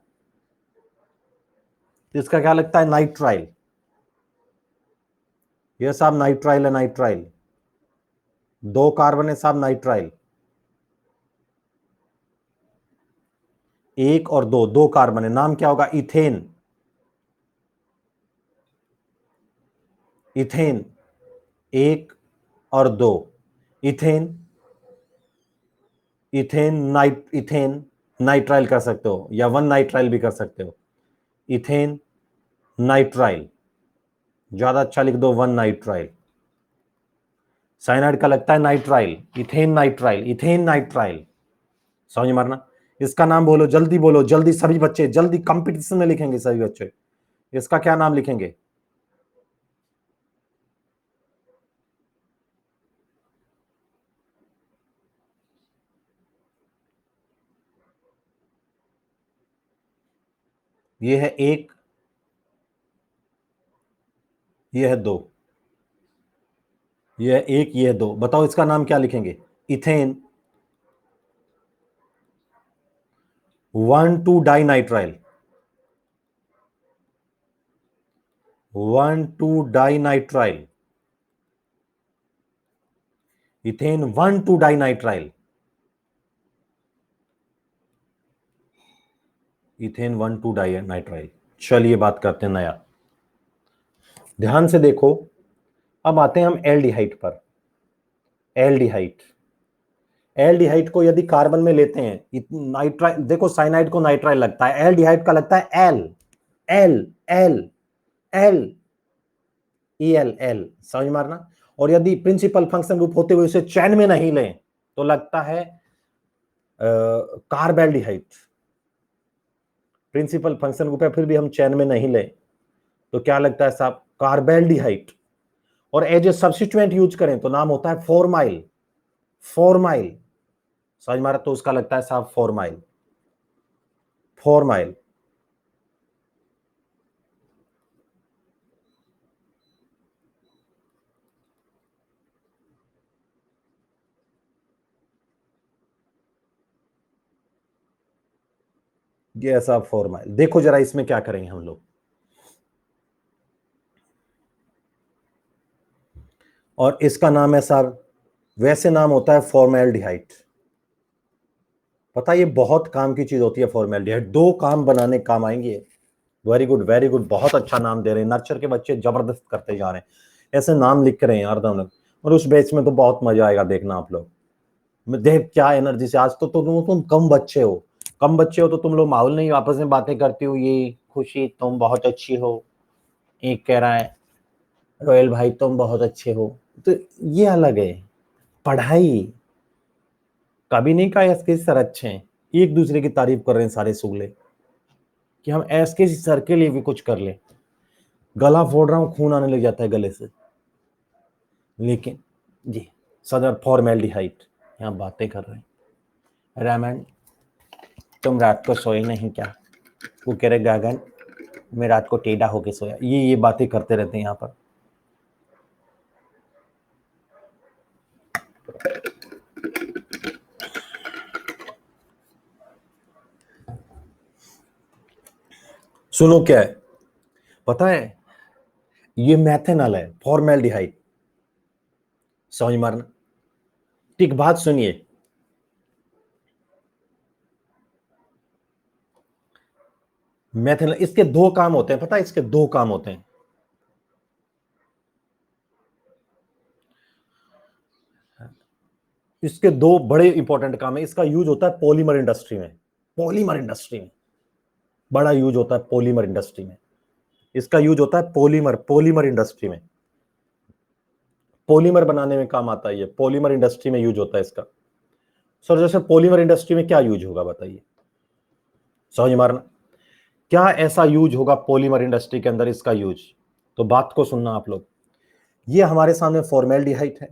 तो इसका क्या लगता है, नाइट्राइल। ये साहब नाइट्राइल है, नाइट्राइल, दो कार्बन है साहब, नाइट्राइल, एक और दो, दो कार्बन है, नाम क्या होगा, इथेन, इथेन, एक और दो, इथेन, इथेन इथेन नाइट्राइल कर सकते हो या वन नाइट्राइल भी कर सकते हो, इथेन नाइट्राइल, ज्यादा अच्छा लिख दो वन नाइट्राइल। साइनाइड का लगता है nitrile, ethane nitrile, ethane nitrile, समझ मारना। इसका नाम बोलो, जल्दी बोलो, जल्दी सभी बच्चे, जल्दी कंपटीशन में लिखेंगे सभी बच्चे, इसका क्या नाम लिखेंगे, ये है एक, ये है दो, ये है एक, ये है दो, बताओ इसका नाम क्या लिखेंगे, इथेन 1,2 डाइनाइट्राइल, 1,2 डाइनाइट्राइल, इथेन 1,2 डाइनाइट्राइल, इथेन 1,2 डाइनाइट्राइल। चलिए बात करते हैं नया, ध्यान से देखो। अब आते हैं हम एल्डिहाइड पर, एल्डिहाइड, एल्डिहाइड को यदि कार्बन में लेते हैं, नाइट्राइल देखो, साइनाइड को नाइट्राइल लगता है, एल्डिहाइड का लगता है L, L, L, L, E L, L, समझ मारना। और यदि प्रिंसिपल फंक्शन ग्रुप होते हुए इसे चैन में नहीं लें तो लगता है कार्बेल्डिहाइड। प्रिंसिपल फंक्शन ग्रुप है फिर भी हम चैन में नहीं लें तो क्या लगता है साहब, कार्बेल्डिहाइड। और एज ए सब्स्टिट्यूएंट यूज करें तो नाम होता है फॉर्माइल, फॉर्माइल, समझ मारा, तो उसका लगता है साहब फॉर्माइल, फॉर्माइल। ये ऐसा फॉर्माइल, देखो जरा इसमें क्या करेंगे हम लोग, और इसका नाम है साहब, वैसे नाम होता है फॉर्मेल्डिहाइड। पता है ये बहुत काम की चीज होती है फॉर्मेल्डिहाइड, 2 काम बनाने काम आएंगे। वेरी गुड वेरी गुड, बहुत अच्छा नाम दे रहे हैं, नर्चर के बच्चे जबरदस्त करते जा रहे हैं, ऐसे नाम लिख रहे हैं यार दोनों। और उस बैच में तो बहुत मजा आएगा, देखना आप लोग, देख क्या एनर्जी से। आज तो तुम कम बच्चे हो, कम बच्चे हो तो तुम लोग माहौल नहीं, आपस में बातें करती हो, ये खुशी तुम बहुत अच्छी हो, एक कह रहा है रोयल भाई तुम बहुत अच्छे हो, तो ये अलग है। पढ़ाई कभी नहीं कहा एसके सर अच्छे हैं, एक दूसरे की तारीफ कर रहे हैं सारे सुगले, कि हम एसके सर के लिए भी कुछ कर ले। गला फोड़ रहा हूं, खून आने लग जाता है गले से, लेकिन जी सदर फॉर्मेल्डिहाइड यहाँ बातें कर रहे हैं। रामन तुम रात को सोए नहीं क्या, वो कह रहे गगन मैं रात को टेढ़ा होके सोया, ये बातें करते रहते हैं यहाँ पर। सुनो क्या है पता है, ये मैथेनॉल है, फॉर्मेल्डिहाइड, समझ मारना। ठीक बात सुनिए, मैथेनॉल, इसके 2 काम होते हैं, पता है इसके 2 काम होते हैं। इसके 2 बड़े इंपॉर्टेंट काम है। इसका यूज होता है पॉलीमर इंडस्ट्री में, पॉलीमर इंडस्ट्री में बड़ा यूज होता है, पॉलीमर इंडस्ट्री में इसका यूज होता है, पॉलीमर इंडस्ट्री में, पॉलीमर बनाने में काम आता है, ये पॉलीमर इंडस्ट्री में यूज होता है इसका। सर जैसे पॉलीमर इंडस्ट्री में क्या यूज होगा बताइए, समझ मारना, क्या ऐसा यूज होगा पॉलीमर इंडस्ट्री के अंदर इसका यूज, तो बात को सुनना आप लोग। ये हमारे सामने फॉर्मेल्डिहाइड है,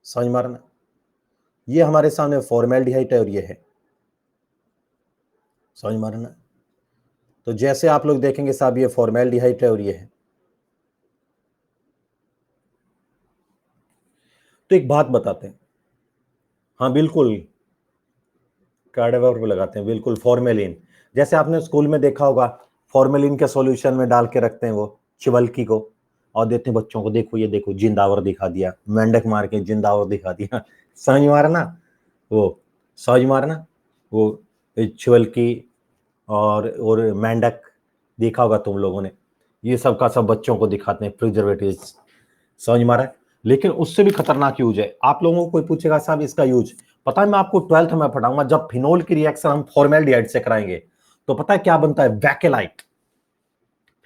समझ मारना, ये हमारे सामने फॉर्मेल्डिहाइड है और ये है, समझ मारना। तो जैसे आप लोग देखेंगे साहब ये फॉर्मेल्डिहाइड है और ये है। तो एक बात बताते हैं, हाँ बिल्कुल कार्डेवर पे लगाते हैं, बिल्कुल फॉर्मेलिन, जैसे आपने स्कूल में देखा होगा फॉर्मेलिन के सॉल्यूशन में डाल के रखते हैं वो चिवलकी को, और देते हैं बच्चों को, देखो ये देखो जिंदावर दिखा दिया, मेंढक मार के जिंदावर दिखा दिया, समझ मारना, वो समझ मारना, वो चिवलकी और मेंढक देखा होगा तुम लोगों ने, ये सब का सब बच्चों को दिखाते हैं प्रिजर्वेटिव, समझ मारा है। लेकिन उससे भी खतरनाक यूज है, आप लोगों को कोई पूछेगा साहब इसका यूज पता है, मैं आपको 12th में पढ़ाऊंगा, जब फिनोल की रिएक्शन हम फॉर्मेल्डिहाइड से कराएंगे तो पता है क्या बनता है, बैकेलाइट।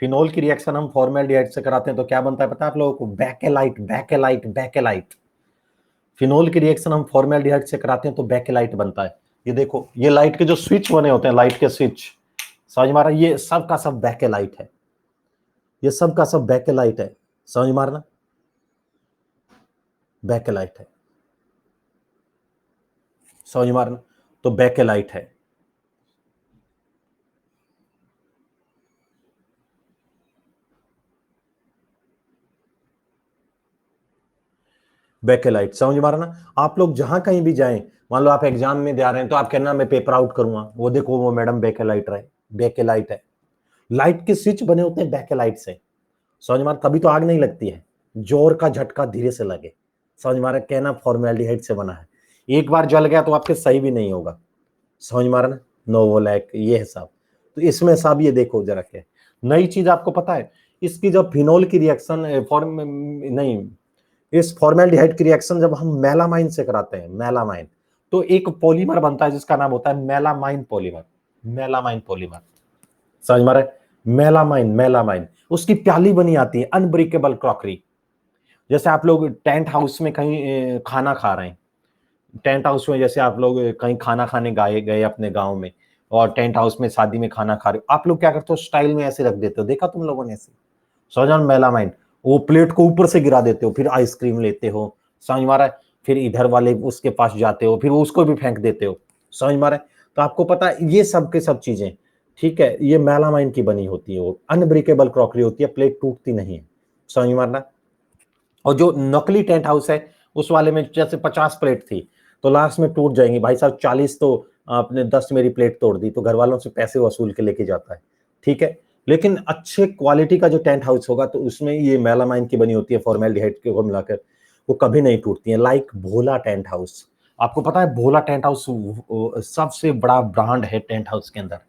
फिनोल की रिएक्शन हम फॉर्मेल्डिहाइड से कराते हैं तो क्या बनता है पता है आप लोगों को, बैकेलाइट, बैकेलाइट, बैकेलाइट। फिनोल की रिएक्शन हम फॉर्मेल्डिहाइड से कराते हैं तो बैकेलाइट बनता है। ये देखो ये लाइट के जो स्विच बने होते हैं, लाइट के स्विच, समझ मारा, ये सब का सब बैकेलाइट है, ये सब का सब बैकेलाइट है, समझ मारना, बैकेलाइट है, समझ मारना, तो बैकेलाइट है। बैकेलाइट, समझ मारना। आप लोग जहां कहीं भी जाएं, मान लो आप एग्जाम में जा रहे हैं तो आप कहना मैं पेपर आउट करूंगा, वो देखो वो मैडम बैकेलाइट रहे, बैकेलाइट है। लाइट के स्विच बने होते हैं बैकेलाइट से, समझ मार, तभी तो आग नहीं लगती है, जोर का झटका धीरे से लगे, समझ मारा, कहना फॉर्मेल्डिहाइड से बना है, एक बार जल गया तो आपके सही भी नहीं होगा, समझ मारा ना, नोवोलैक ये है साहब। तो इसमें साहब ये देखो जरा क्या नई चीज आपको पता है, इसकी जब फिनोल की रिएक्शन फॉर्म नहीं, इस फॉर्मेल्डिहाइड की रिएक्शन जब हम मेलामाइन से कराते हैं, मेलामाइन, तो एक पॉलीमर बनता है जिसका नाम होता है मेलामाइन पॉलीमर, मेलामाइन पॉलीमर, समझ में आ रहा है, मेलामाइन, मेलामाइन, उसकी प्याली बनी आती है, अनब्रेकेबल क्रॉकरी। जैसे आप लोग टेंट हाउस में कहीं खाना खा रहे हैं, टेंट हाउस में जैसे आप लोग कहीं खाना खाने गए अपने गांव में, और टेंट हाउस में शादी में खाना खा रहे हो, आप लोग क्या करते हो, स्टाइल में ऐसे रख देते हो, देखा तुम लोगों ने ऐसे, समझ मेलामाइन, वो प्लेट को ऊपर से गिरा देते हो, फिर आइसक्रीम लेते हो, समझ मारा है, फिर इधर वाले उसके पास जाते हो, फिर उसको भी फेंक देते हो, समझ मारा है। तो आपको पता है ये सब के सब चीजें, ठीक है, ये मेलामाइन की बनी होती है, वो अनब्रेकेबल क्रॉकरी होती है, प्लेट टूटती नहीं है, समझ मारना। और जो नकली टेंट हाउस है उस वाले में जैसे 50 प्लेट थी तो लास्ट में टूट जाएंगी भाई साहब, 40 तो आपने 10 मेरी प्लेट तोड़ दी, तो घर वालों से पैसे वसूल के लेके जाता है, ठीक है। लेकिन अच्छे क्वालिटी का जो टेंट हाउस होगा तो उसमें ये मेलामाइन की बनी होती है, फॉर्मेल्डिहाइड को मिलाकर, वो कभी नहीं टूटती है। लाइक भोला टेंट हाउस, आपको पता है भोला टेंट हाउस सबसे बड़ा ब्रांड है टेंट हाउस के अंदर।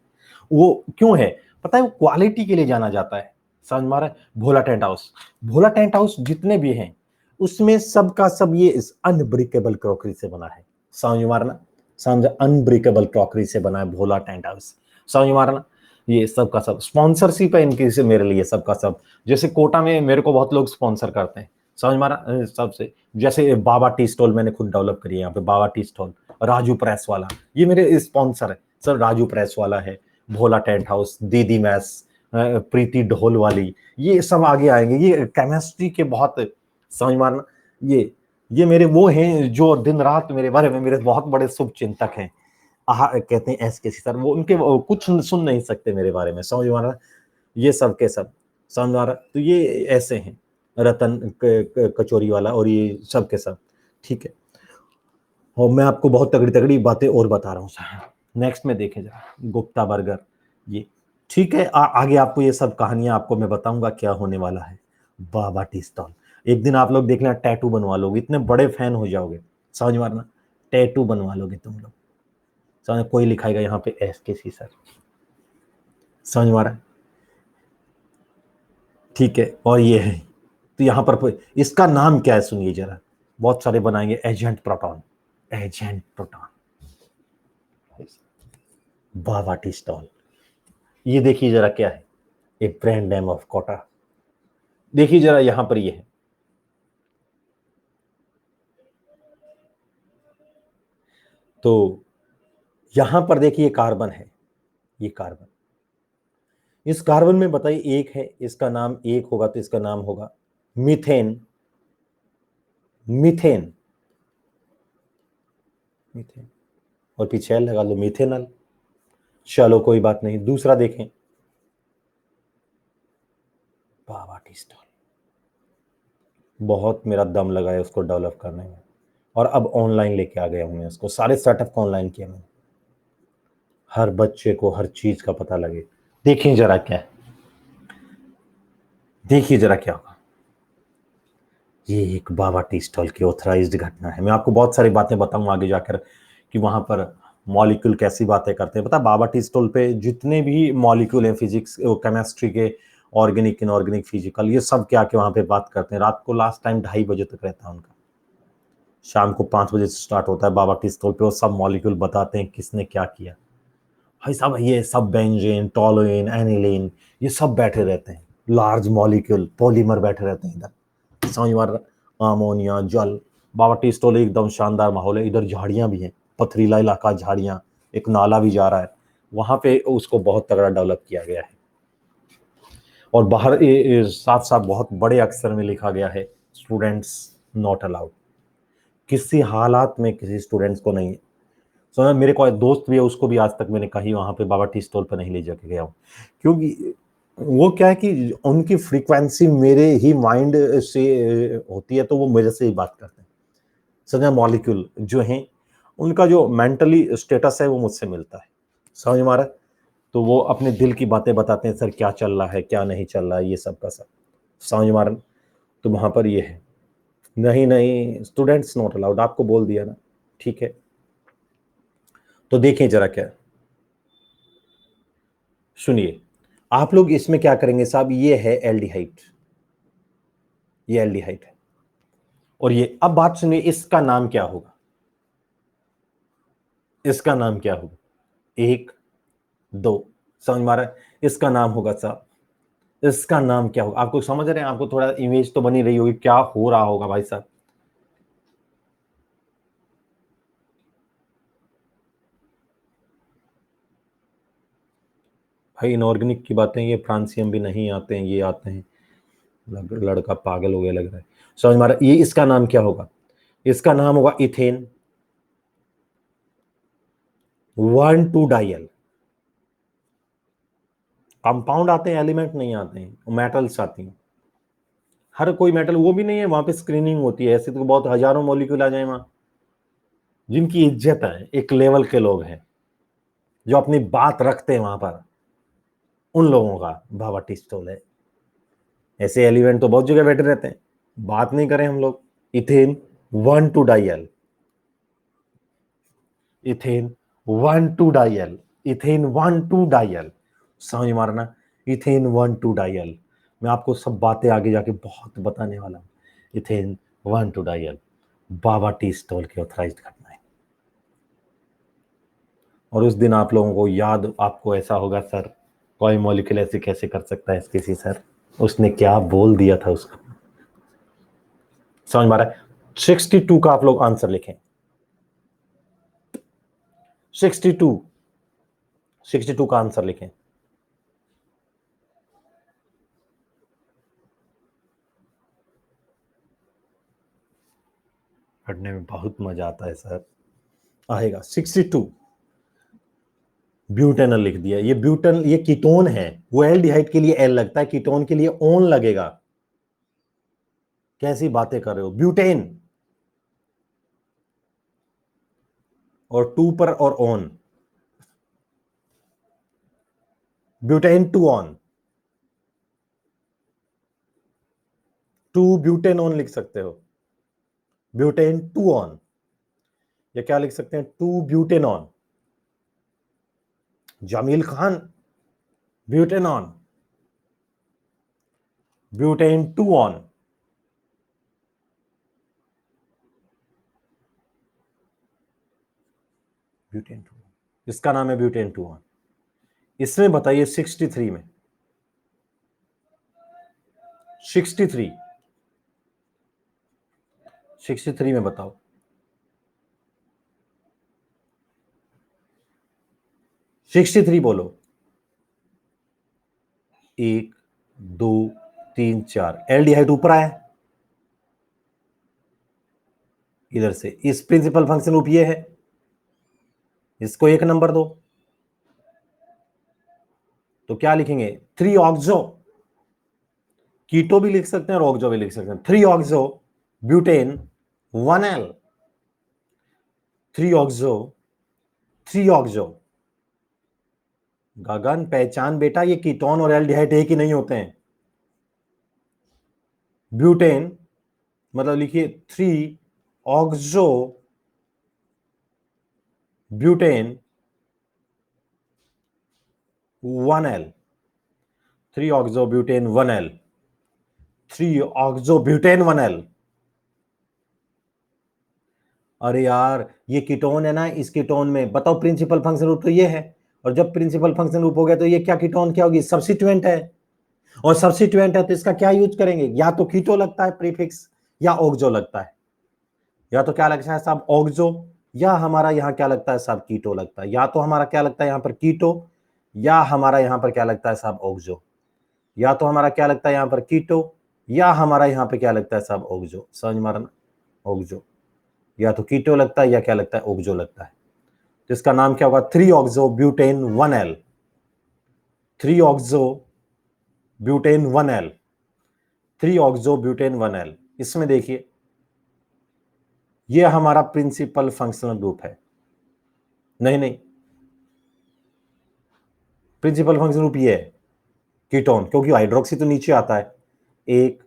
वो क्यों है पता है? वो क्वालिटी के लिए जाना जाता है, समझ में आ रहा है? भोला टेंट हाउस, भोला टेंट हाउस जितने भी हैं उसमें सबका सब ये इस अनब्रेकेबल क्रॉकरी से बना है, समझ में आ रहा ना? समझ, अनब्रेकेबल क्रॉकरी से बना है भोला टेंट हाउस, समझ में आ रहा ना? ये सबका सब स्पॉन्सरशिप है इनकी से मेरे लिए, सबका सब। जैसे कोटा में मेरे को बहुत लोग स्पॉन्सर करते हैं, समझ में आ रहा? सबसे जैसे बाबा टी स्टॉल मैंने खुद डेवलप करी है यहाँ पे, बाबा टी स्टॉल, राजू प्रेस वाला, ये मेरे स्पॉन्सर है सर। राजू प्रेस वाला है, भोला टेंट हाउस, दीदी मैस, प्रीति ढोल वाली, ये सब आगे आएंगे। ये केमिस्ट्री के बहुत, समझ मारना, ये मेरे वो हैं जो दिन रात मेरे बारे में, मेरे बहुत बड़े शुभ चिंतक हैं। कहते हैं एस के सी सर, वो उनके वो कुछ सुन नहीं सकते मेरे बारे में, समझ मारा? ये सब के सब, समझ मारा? तो ये ऐसे हैं, रतन कचोरी वाला और ये सब के सब, ठीक है। और मैं आपको बहुत तगड़ी तगड़ी बातें और बता रहा हूँ सर। नेक्स्ट में देखे जरा, गुप्ता बर्गर, ये ठीक है। आगे आपको ये सब कहानियां आपको मैं बताऊंगा क्या होने वाला है। बाबा टी स्टॉल, एक दिन आप लोग देख लेना, टैटू बनवा लोगे, इतने बड़े फैन हो जाओगे, समझ मारना, टैटू बनवा लोगे तुम लोग, समझ? कोई लिखाएगा यहाँ पे एस के सी सर, समझ मारा? ठीक है। और ये है, तो यहाँ पर इसका नाम क्या है सुनिए जरा, बहुत सारे बनाएंगे, एजेंट प्रोटॉन, एजेंट प्रोटॉन, बाबा टी स्टॉल। ये देखिए जरा क्या है, एक ब्रांड नेम ऑफ कोटा, देखिए जरा यहां पर ये है, तो यहां पर देखिए कार्बन है, ये कार्बन, इस कार्बन में बताइए एक है, इसका नाम एक होगा तो इसका नाम होगा मीथेन, मीथेन, मीथेन, और पीछे एल लगा लो, मीथेनल। चलो कोई बात नहीं, दूसरा देखें, बाबा टी स्टॉल, बहुत मेरा दम लगा है उसको डेवलप करने में, और अब ऑनलाइन लेके आ गया हूं मैं उसको, सारे सेटअप को ऑनलाइन किया मैंने, हर बच्चे को हर चीज का पता लगे। देखिए जरा क्या है, देखिए जरा क्या होगा। ये एक बाबा टी स्टॉल की ऑथराइज्ड घटना है। मैं आपको बहुत सारी बातें बताऊंगा आगे जाकर कि वहां पर मॉलिक्यूल कैसी बातें करते हैं। पता, बाबा टी स्टॉल पे जितने भी मॉलिक्यूल हैं, फिजिक्स, केमिस्ट्री के, ऑर्गेनिक, इनऑर्गेनिक, फिजिकल, ये सब के आके वहां पे बात करते हैं। रात को लास्ट टाइम 2:30 बजे तक रहता है उनका, शाम को 5 बजे से स्टार्ट होता है बाबा टी स्टॉल पे। वो सब मॉलिक्यूल बताते हैं किसने क्या किया। भाई साहब, ये सब बेंजीन, टोलुइन, एनिलीन, ये सब बैठे रहते हैं, लार्ज मॉलिक्यूल पॉलीमर बैठे रहते हैं इधर, समझ मार, अमोनिया, जल। बाबा टी स्टॉल एकदम शानदार माहौल है, इधर झाड़ियां भी हैं, पथरीला इलाका, झाड़ियां, एक नाला भी जा रहा है वहां पे, उसको बहुत तगड़ा डेवलप किया गया है। और बाहर साथ साथ बहुत बड़े अक्षर में लिखा गया है, स्टूडेंट्स नॉट अलाउड, किसी हालात में किसी स्टूडेंट्स को नहीं। सो मेरे को एक दोस्त भी है, उसको भी आज तक मैंने कहीं वहां पे बाबा टी स्टॉल पर नहीं ले जाके गया हूँ, क्योंकि वो क्या है कि उनकी फ्रीक्वेंसी मेरे ही माइंड से होती है, तो वो मेरे से ही बात करते हैं। सजा मॉलिक्यूल जो हैं उनका जो मेंटली स्टेटस है वो मुझसे मिलता है, समझ मारा? तो वो अपने दिल की बातें बताते हैं, सर क्या चल रहा है क्या नहीं चल रहा है, ये सब का सब, समझ मारा? तो वहां पर ये है, नहीं नहीं स्टूडेंट्स नॉट अलाउड, आपको बोल दिया ना, ठीक है। तो देखें जरा क्या, सुनिए, आप लोग इसमें क्या करेंगे साहब, ये है एल्डिहाइड, ये एल्डिहाइड है, और ये, अब बात सुनिए, इसका नाम क्या होगा, इसका नाम क्या होगा, एक, दो, समझ मारा? इसका नाम होगा साहब, इसका नाम क्या होगा, आपको समझ रहे हैं? आपको थोड़ा इमेज तो बनी रही होगी क्या हो रहा होगा भाई साहब। भाई इनऑर्गेनिक की बातें, ये फ्रांसियम भी नहीं आते हैं, ये आते हैं, लड़का पागल हो गया लग रहा है, समझ मारा? ये इसका नाम क्या होगा, इसका नाम होगा इथेन 1,2-डाइल। कंपाउंड आते हैं, एलिमेंट नहीं आते हैं, मेटल्स आती हैं, हर कोई मेटल, वो भी नहीं है वहां पे स्क्रीनिंग होती है, ऐसे तो बहुत हजारों मॉलिक्यूल आ जाए वहां, जिनकी इज्जत है, एक लेवल के लोग हैं, जो अपनी बात रखते हैं वहां पर, उन लोगों का बाबा टी स्टॉल है। ऐसे एलिमेंट तो बहुत जगह बैठे रहते हैं, बात नहीं करें हम लोग। इथेन 1,2 डाइयल, इथेन 1,2 डाइयल, इथेन 1,2 डाइयल, समझ मारना, इथेन 1,2 डाइयल। मैं आपको सब बातें आगे जाके बहुत बताने वाला हूं। इथेन 1,2 डाइयल बाबा टी स्टॉल की ऑथराइज्ड घटना है। और उस दिन आप लोगों को याद, आपको ऐसा होगा सर कोई मॉलिक्यूल ऐसे कैसे कर सकता है एसकेसी सर, उसने क्या बोल दिया था उसको, समझ में आ रहा है। 62 का आप लोग आंसर लिखें, 62, 62 का आंसर लिखें। पढ़ने में बहुत मजा आता है सर, आएगा। 62 ब्यूटेनल लिख दिया। ये ब्यूटेन, ये कीटोन है, वो एल्डिहाइड के लिए एल लगता है, कीटोन के लिए ओन लगेगा। कैसी बातें कर रहे हो, ब्यूटेन और टू पर और one, butane two one, two butane one लिख सकते हो, ब्यूटेन टू ऑन, या क्या लिख सकते हैं, two butane one. Jamil Khan, butane one, butane two one, butane two, इसका नाम है ब्यूटेन टू ऑन। इसमें बताइए 63 में, 63, 63 में बताओ, 63 बोलो। 1, 2, 3, 4, एल्डिहाइड ऊपर आया इधर से, इस प्रिंसिपल फंक्शन ग्रुप ये है, इसको 1 नंबर दो, तो क्या लिखेंगे, 3 ऑक्सो, कीटो भी लिख सकते हैं और ऑक्सो भी लिख सकते हैं, 3 oxo butane 1L, 3 oxo, 3 oxo. Gagan पहचान बेटा, ये कीटोन और एल्डिहाइड एक ही नहीं होते हैं। ब्यूटेन मतलब लिखिए 3 oxo butane 1L, 3 oxo butane 1L, 3 oxo butane 1L। अरे यार ये कीटोन है ना, इस कीटोन में बताओ प्रिंसिपल फंक्शन ग्रुप तो ये है, और जब प्रिंसिपल फंक्शन ग्रुप हो गया तो ये क्या कीटोन क्या होगी, सब्स्टिट्यूएंट है, और सब्स्टिट्यूएंट है तो इसका क्या यूज करेंगे, या तो कीटो लगता है प्रीफिक्स, या ऑक्सो लगता है, या तो क्या लगता है साहब ऑक्सो, या हमारा यहां क्या लगता है साहब कीटो लगता है, या तो हमारा क्या लगता है यहां पर कीटो, या हमारा यहां पर क्या लगता है साहब ऑक्सो, या तो हमारा क्या लगता है यहां पर कीटो, या हमारा यहां पर क्या लगता है साहब ऑक्सो, समझ मारना, ऑक्सो, या तो कीटो लगता है या क्या लगता है ऑक्सो लगता है। तो इसका नाम क्या होगा, 3 oxo butane 1L, 3 oxo butane 1L, 3 oxo butane 1L। इसमें देखिए ये हमारा प्रिंसिपल फंक्शनल ग्रुप है, नहीं नहीं, प्रिंसिपल फंक्शनल ग्रुप ये है कीटोन, क्योंकि हाइड्रोक्सी तो नीचे आता है, 1,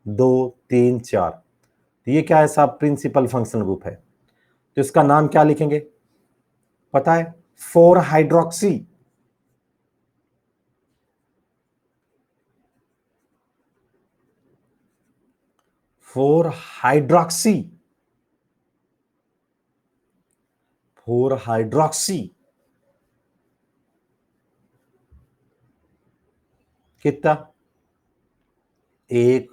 2, 3, 4, तो ये क्या है साहब, प्रिंसिपल फंक्शनल ग्रुप है। तो इसका नाम क्या लिखेंगे पता है, 4 हाइड्रोक्सी, 4 हाइड्रोक्सी, 4 हाइड्रोक्सी, कितना, 1,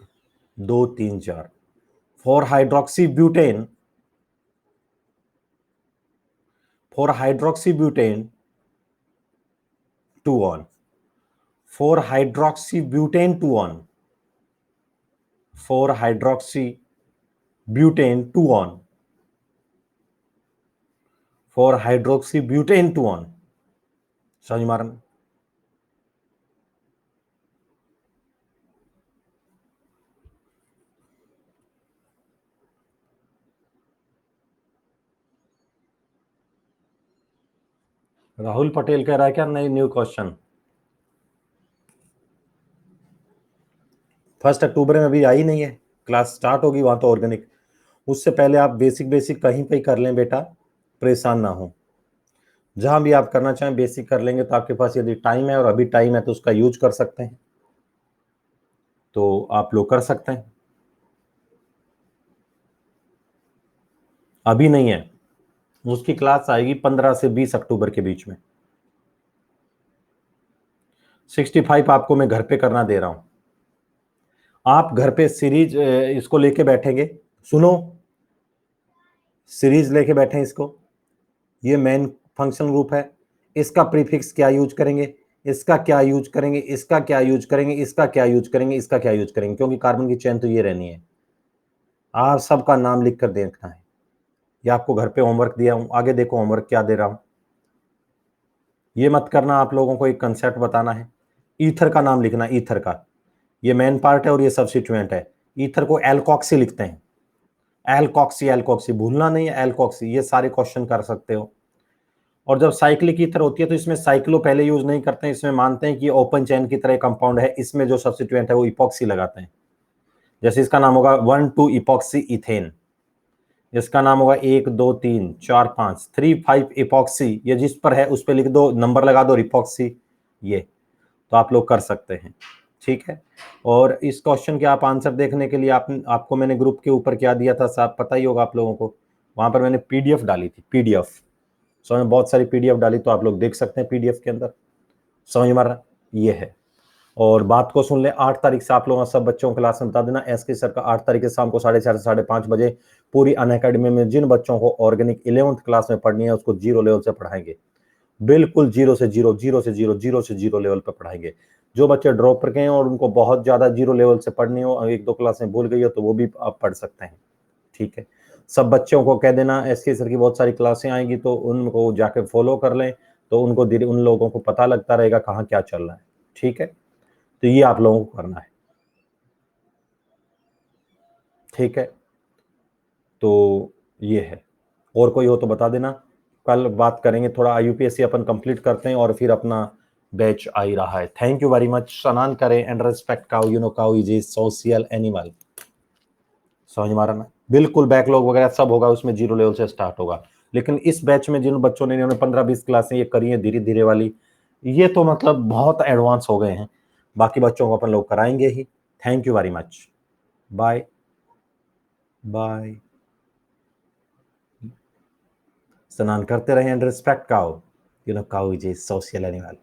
2, 3, 4, 4 hydroxy butane, 4 hydroxy butane 2 on, 4 hydroxy butane 2 on, 4 hydroxy butane 2 on, 4 hydroxy butane 2 on, समझ मारन। राहुल पटेल कह रहा है क्या नई न्यू क्वेश्चन? 1 अक्टूबर में अभी आई नहीं है, क्लास स्टार्ट होगी वहां तो ऑर्गेनिक। उससे पहले आप बेसिक बेसिक कहीं पे ही कर लें बेटा, परेशान ना हो। जहां भी आप करना चाहें बेसिक कर लेंगे तो आपके पास यदि टाइम है और अभी टाइम है तो उसका यूज कर सकते हैं, तो आप लोग कर सकते हैं। अभी नहीं है, उसकी क्लास आएगी 15 से 20 अक्टूबर के बीच में। 65 आपको मैं घर पे करना दे रहा हूं। आप घर पे सीरीज इसको लेके बैठेंगे, सुनो, सीरीज लेके बैठे इसको। ये मेन फंक्शन ग्रुप है, इसका प्रीफिक्स क्या यूज करेंगे, इसका क्या यूज करेंगे, इसका क्या यूज करेंगे, इसका क्या यूज करेंगे, इसका क्या यूज करेंगे, क्योंकि कार्बन की चेन तो ये रहनी है। आप सबका नाम लिख कर देखना है। ये आपको घर पे होमवर्क दिया हूं, आगे देखो होमवर्क क्या दे रहा हूं। ये मत करना, आप लोगों को एक कंसेप्ट बताना है। ईथर का नाम लिखना, ईथर का, ये मेन पार्ट है और ये सब्स्टिट्यूएंट है। ईथर को एल्कोक्सी लिखते हैं, एल्कोक्सी, एल्कोक्सी भूलना नहीं है, एल्कोक्सी। ये सारे क्वेश्चन कर सकते हो। और जब साइक्लिक ईथर होती है तो इसमें साइक्लो पहले यूज नहीं करते हैं, इसमें मानते हैं कि ओपन चेन की तरह कंपाउंड है, इसमें जो सब्स्टिट्यूएंट है वो इपॉक्सी लगाते हैं। जैसे इसका नाम होगा 1,2 इपॉक्सी इथेन, इसका नाम होगा 1 2 3 4 5 3 5 इपॉक्सी। ये जिस पर है उस पर लिख दो, नंबर लगा दो इपॉक्सी। ये तो आप लोग कर सकते हैं, ठीक है। और इस क्वेश्चन के आप आंसर देखने के लिए आपको मैंने ग्रुप के ऊपर क्या दिया था साहब, पता ही होगा आप लोगों को। वहां पर मैंने पीडीएफ डाली थी, पीडीएफ। समझ में बहुत सारी पीडीएफ डाली, तो आप लोग देख सकते हैं पीडीएफ के अंदर। समझ में आ रहा, ये है। और बात को सुन ले, 8 तारीख से आप लोगों सब बच्चों को क्लास में बता देना, एसके सर का 8 तारीख के शाम को 4:30 से 5:30 बजे पूरी अनअकैडमी में जिन बच्चों को ऑर्गेनिक 11th क्लास में पढ़नी है उसको जीरो लेवल से पढ़ाएंगे। बिल्कुल जीरो से जीरो, जीरो से जीरो, जीरो से जीरो लेवल पर पढ़ाएंगे। जो बच्चे ड्रॉप कर गए हैं और उनको बहुत ज्यादा जीरो लेवल से पढ़नी हो, 1-2 क्लास में भूल गई हो, तो वो भी आप पढ़ सकते हैं, ठीक है। सब बच्चों को कह देना एसके सर की बहुत सारी क्लासें आएंगी, तो उनको जाके फॉलो कर लें, तो उनको धीरे उन लोगों को पता लगता रहेगा कहाँ क्या चल रहा है, ठीक है। तो ये आप लोगों को करना है, ठीक है। तो ये है, और कोई हो तो बता देना। कल बात करेंगे थोड़ा, यूपीएससी अपन कंप्लीट करते हैं और फिर अपना बैच आ ही रहा है। Thank you very much. स्नान करें and respect cow, you know cow is a social animal. समझ मारा ना, बिल्कुल बैकलॉग वगैरह सब होगा उसमें, जीरो लेवल से स्टार्ट होगा। लेकिन इस बैच में जिन बच्चों ने इन्होंने 15-20 क्लासें ये करी है धीरे धीरे वाली, ये तो मतलब बहुत एडवांस हो गए हैं। बाकी बच्चों को अपन लोग कराएंगे ही। Thank you very much, bye bye. स्नान करते रहें and respect cow, you know cow is a social animal.